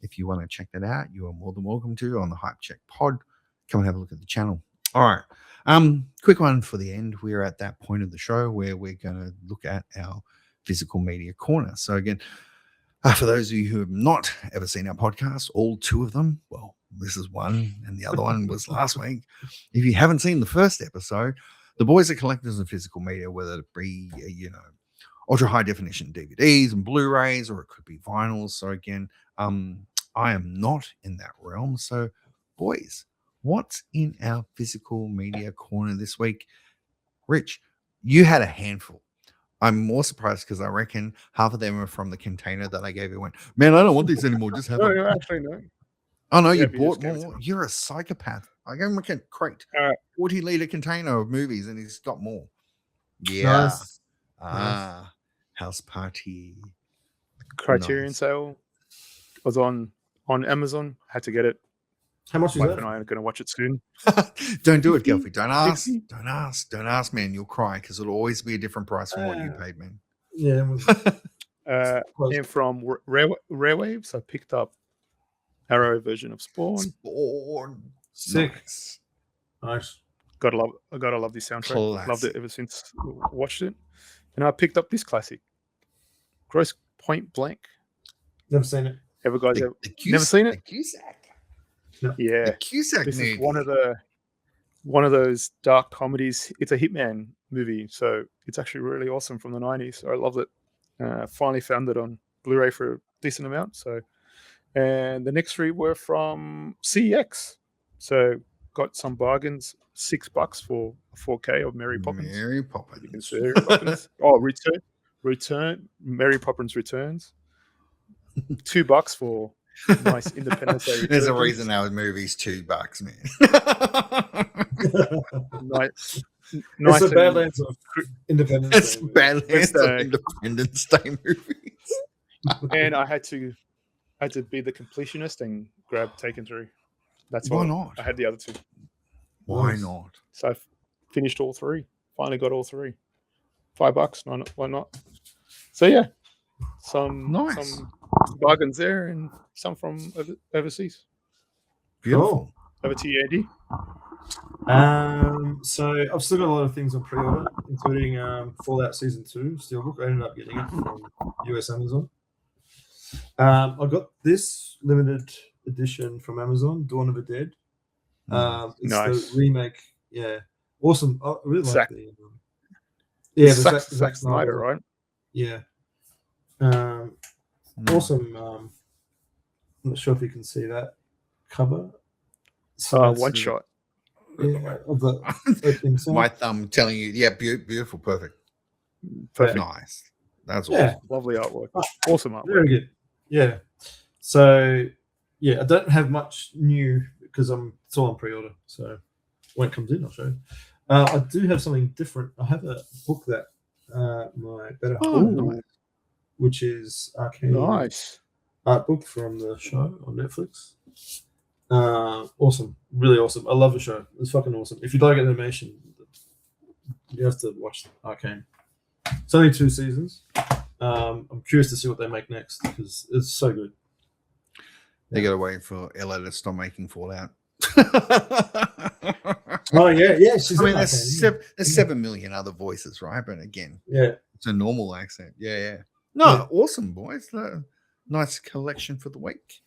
if you want to check that out, you are more than welcome to on the Hype Check Pod. Come and have a look at the channel. All right. Quick one for the end. We're at that point of the show where we're going to look at our physical media corner. So again, for those of you who have not ever seen our podcast, all 2 of them, well, this is one and the other one was last week. If you haven't seen the first episode, the boys are collectors of physical media, whether it be, ultra high definition DVDs and Blu-rays, or it could be vinyls. So again, I am not in that realm. So boys, what's in our physical media corner this week? Rich, you had a handful. I'm more surprised because I reckon half of them are from the container that I gave you. Went, man, I don't want these anymore. Just have them. No, actually, no. Oh, no, you bought more. You're a psychopath. I gave him a crate, 40-liter container of movies, and he's got more. Yeah. Nice. House Party. Criterion sale was on Amazon. Had to get it. How much is Wife that? and I are going to watch it soon. Don't do it, 50, Gelfie. Don't ask. 60. Don't ask, man. You'll cry because it'll always be a different price from what you paid, man. Yeah. And from Rare Waves, I picked up Arrow version of Spawn. Spawn. Sick. Nice. Nice. I gotta love this soundtrack. Classic. Loved it ever since watched it. And I picked up this classic, Gross Point Blank. Never seen it. Ever guys The ever, Cusack- never seen it? The Cusack. Yeah, The Cusack this movie. is one of those dark comedies. It's a hitman movie, so it's actually really awesome from the 90s. I loved it. Finally found it on Blu-ray for a decent amount. So, and the next three were from CX. So got some bargains. $6 for a 4K of Mary Poppins. Mary Poppins. You can see Mary Poppins. Oh, Return. Mary Poppins Returns. $2 for nice Independence Day. There's a Returns. reason our movie's $2, man. Nice. It's the and- Badlands of Independence It's Day movie. Badlands of Day. Independence Day movies. And I had to be the completionist and grab Taken 3. That's Why why not? I had the other two. Why Nice. not? So I finished all three. Finally got all three. $5. Why not? So yeah, Nice. some bargains there and some from overseas. Beautiful. Over to you, Andy. So I've still got a lot of things on pre-order, including Fallout Season 2 Steelbook. I ended up getting it from US Amazon. I got this limited edition from Amazon, Dawn of the Dead. It's Nice. the remake. Yeah, awesome. I really like Zack- the the Zack Snyder, right? Yeah. Nice. Awesome. I'm not sure if you can see that cover. So it's- One shot. Yeah, of the opening scene. My thumb telling you, yeah, beautiful, perfect. Perfect. Nice. That's Yeah. awesome. Lovely artwork. Awesome artwork. Very good. Yeah. So yeah, I don't have much new because it's all on pre-order. So when it comes in, I'll show you. I do have something different. I have a book that my better half, Ooh. which is Arcane Nice. art book from the show on Netflix. Awesome, really awesome. I love the show. It's fucking awesome. If you like animation, you have to watch Arcane. It's only 2 seasons. I'm curious to see what they make next because it's so good. They got to wait for Ella to stop making Fallout. Oh yeah. She's I mean, in there's Arcane, there's 7 million other voices, right? But again, yeah. it's a normal accent. Yeah. No, Yeah. awesome, boys. Nice collection for the week.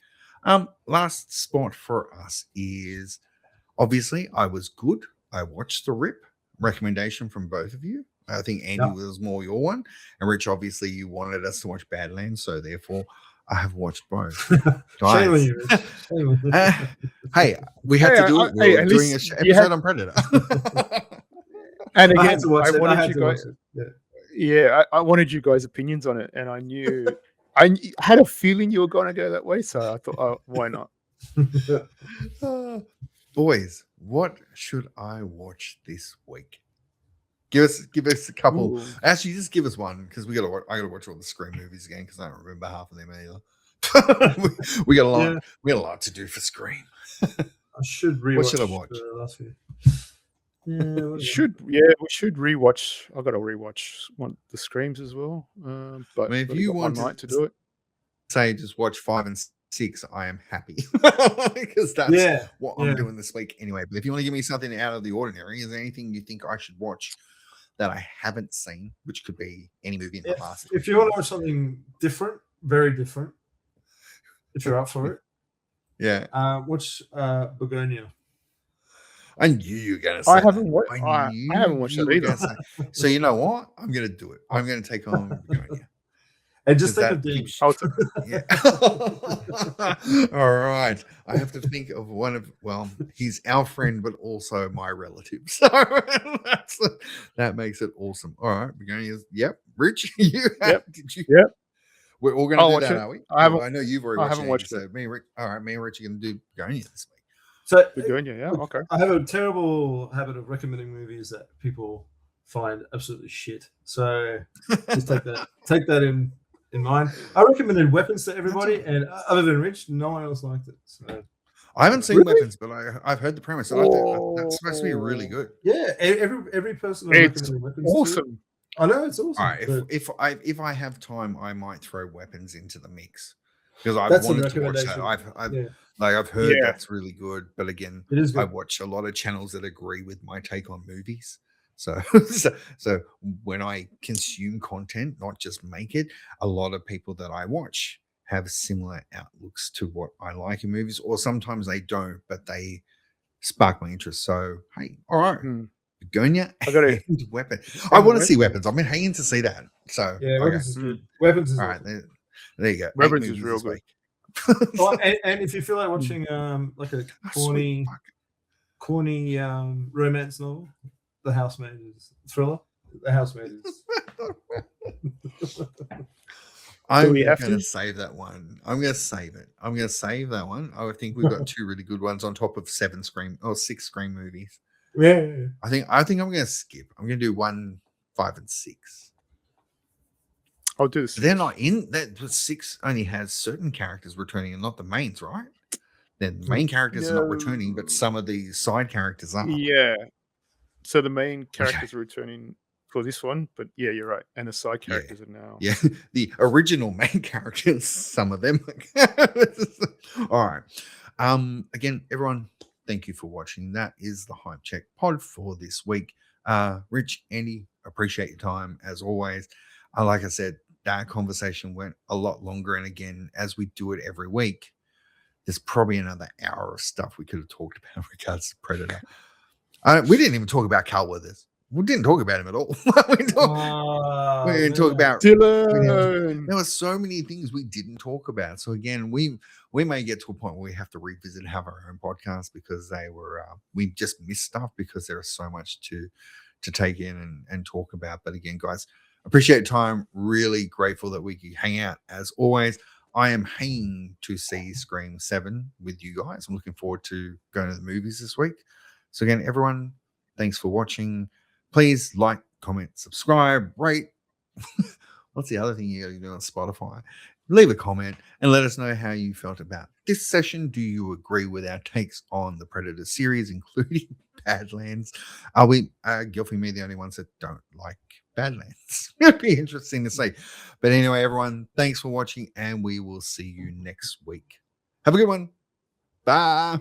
Last spot for us is obviously I was good. I watched The Rip. Recommendation from both of you. I think Andy Yeah. was more your one, and Rich, obviously you wanted us to watch Badlands, so therefore I have watched both. Shame on Guys, you. Rich. Shame on you. hey, we had Hey, to do it. hey, We were at doing least an you episode had- on Predator. And I again, had to watch it. wanted you guys. Yeah. I wanted you guys' opinions on it, and I knew I had a feeling you were going to go that way, so I thought, oh, why not? Boys, what should I watch this week? Give us a couple. Ooh. Actually, just give us one because I gotta watch all the Scream movies again because I don't remember half of them either. we got a lot. Yeah. We got a lot to do for Scream. I should rewatch. What should I watch? The last few. Yeah, We should rewatch. I got to rewatch the Screams as well. But I mean, if we've you got want one to- night to do it, Say just watch 5 and 6. I am happy because that's Yeah. what yeah. I'm doing this week anyway. But if you want to give me something out of the ordinary, is there anything you think I should watch that I haven't seen, which could be any movie in the past? If you want to watch something different, very different, if you're up for it, Yeah, watch Begonia. I knew you were going to say. I haven't that. watched. I knew haven't watched you that were either. gonna say- So you know what? I'm going to do it. I'm going to take on Begonia. And just Does think of that Dean. keep- I'll t- Yeah. All right. I have to think of one of, well, he's our friend, but also my relative. So that makes it awesome. All right. Begonia's, yep. Rich, you have, Yep. did you? Yep. We're all going I'll to do watch that, it. are we? I haven't- I know you've already I watched haven't it. watched So me and Rich, all right, me and Rich are going to do Begonia this week. So Begonia, yeah, okay. I have a terrible habit of recommending movies that people find absolutely shit. So just take that in mind. I recommended Weapons to everybody, and other than Rich, no one else liked it. So I haven't seen Really? Weapons, but I've heard the premise. I think that's supposed to be really good. Yeah, every person I'm It's recommending Weapons to, awesome. I know it's awesome. All right, but if I have time, I might throw Weapons into the mix because I've that's a wanted to watch that. recommendation. I've heard Yeah. that's really good, but again, It is I good. watch a lot of channels that agree with my take on movies. So, so when I consume content, not just make it, a lot of people that I watch have similar outlooks to what I like in movies, or sometimes they don't, but they spark my interest. So, hey, all right, Hmm. Begonia I gotta- and Weapon. I want to see Weapons. I've been hanging to see that. So, Yeah, okay. Weapons is good. Weapons is All right, awesome. there you go. 8 Weapons is movies real this good. week. Oh, and if you feel like watching like a Sweet corny romance novel, The Housemaid is thriller. The Housemaid is. I'm we have going to to? save that one. I'm going to save it. I'm going to save that one. I think we've got 2 really good ones on top of 6 Scream movies. Yeah. I think I'm going to skip. I'm going to do 1, 5, and 6. I'll do this. They're not in that. 6 only has certain characters returning and not the mains, right? Then the main characters are not returning, but some of the side characters are. Yeah. So the main characters are returning for this one, but yeah, you're right. And the side characters are now. Yeah, the original main characters, some of them. All right. Again, everyone, thank you for watching. That is the Hype Check pod for this week. Rich, Andy, appreciate your time as always. Like I said, that conversation went a lot longer. And again, as we do it every week, there's probably another hour of stuff we could have talked about in regards to Predator. We didn't even talk about Carl Weathers. We didn't talk about him at all. we didn't talk about Dylan. There were so many things we didn't talk about. So again, we may get to a point where we have to revisit and have our own podcast because they were we just missed stuff because there is so much to take in and talk about. But again, guys, appreciate your time. Really grateful that we could hang out as always. I am hanging to see Scream 7 with you guys. I'm looking forward to going to the movies this week. So again, everyone, thanks for watching. Please like, comment, subscribe, rate. What's the other thing you got to do on Spotify? Leave a comment and let us know how you felt about this session. Do you agree with our takes on the Predator series, including Badlands? Are we, Gilfie, me, the only ones that don't like Badlands? It'd be interesting to see. But anyway, everyone, thanks for watching and we will see you next week. Have a good one. Bye.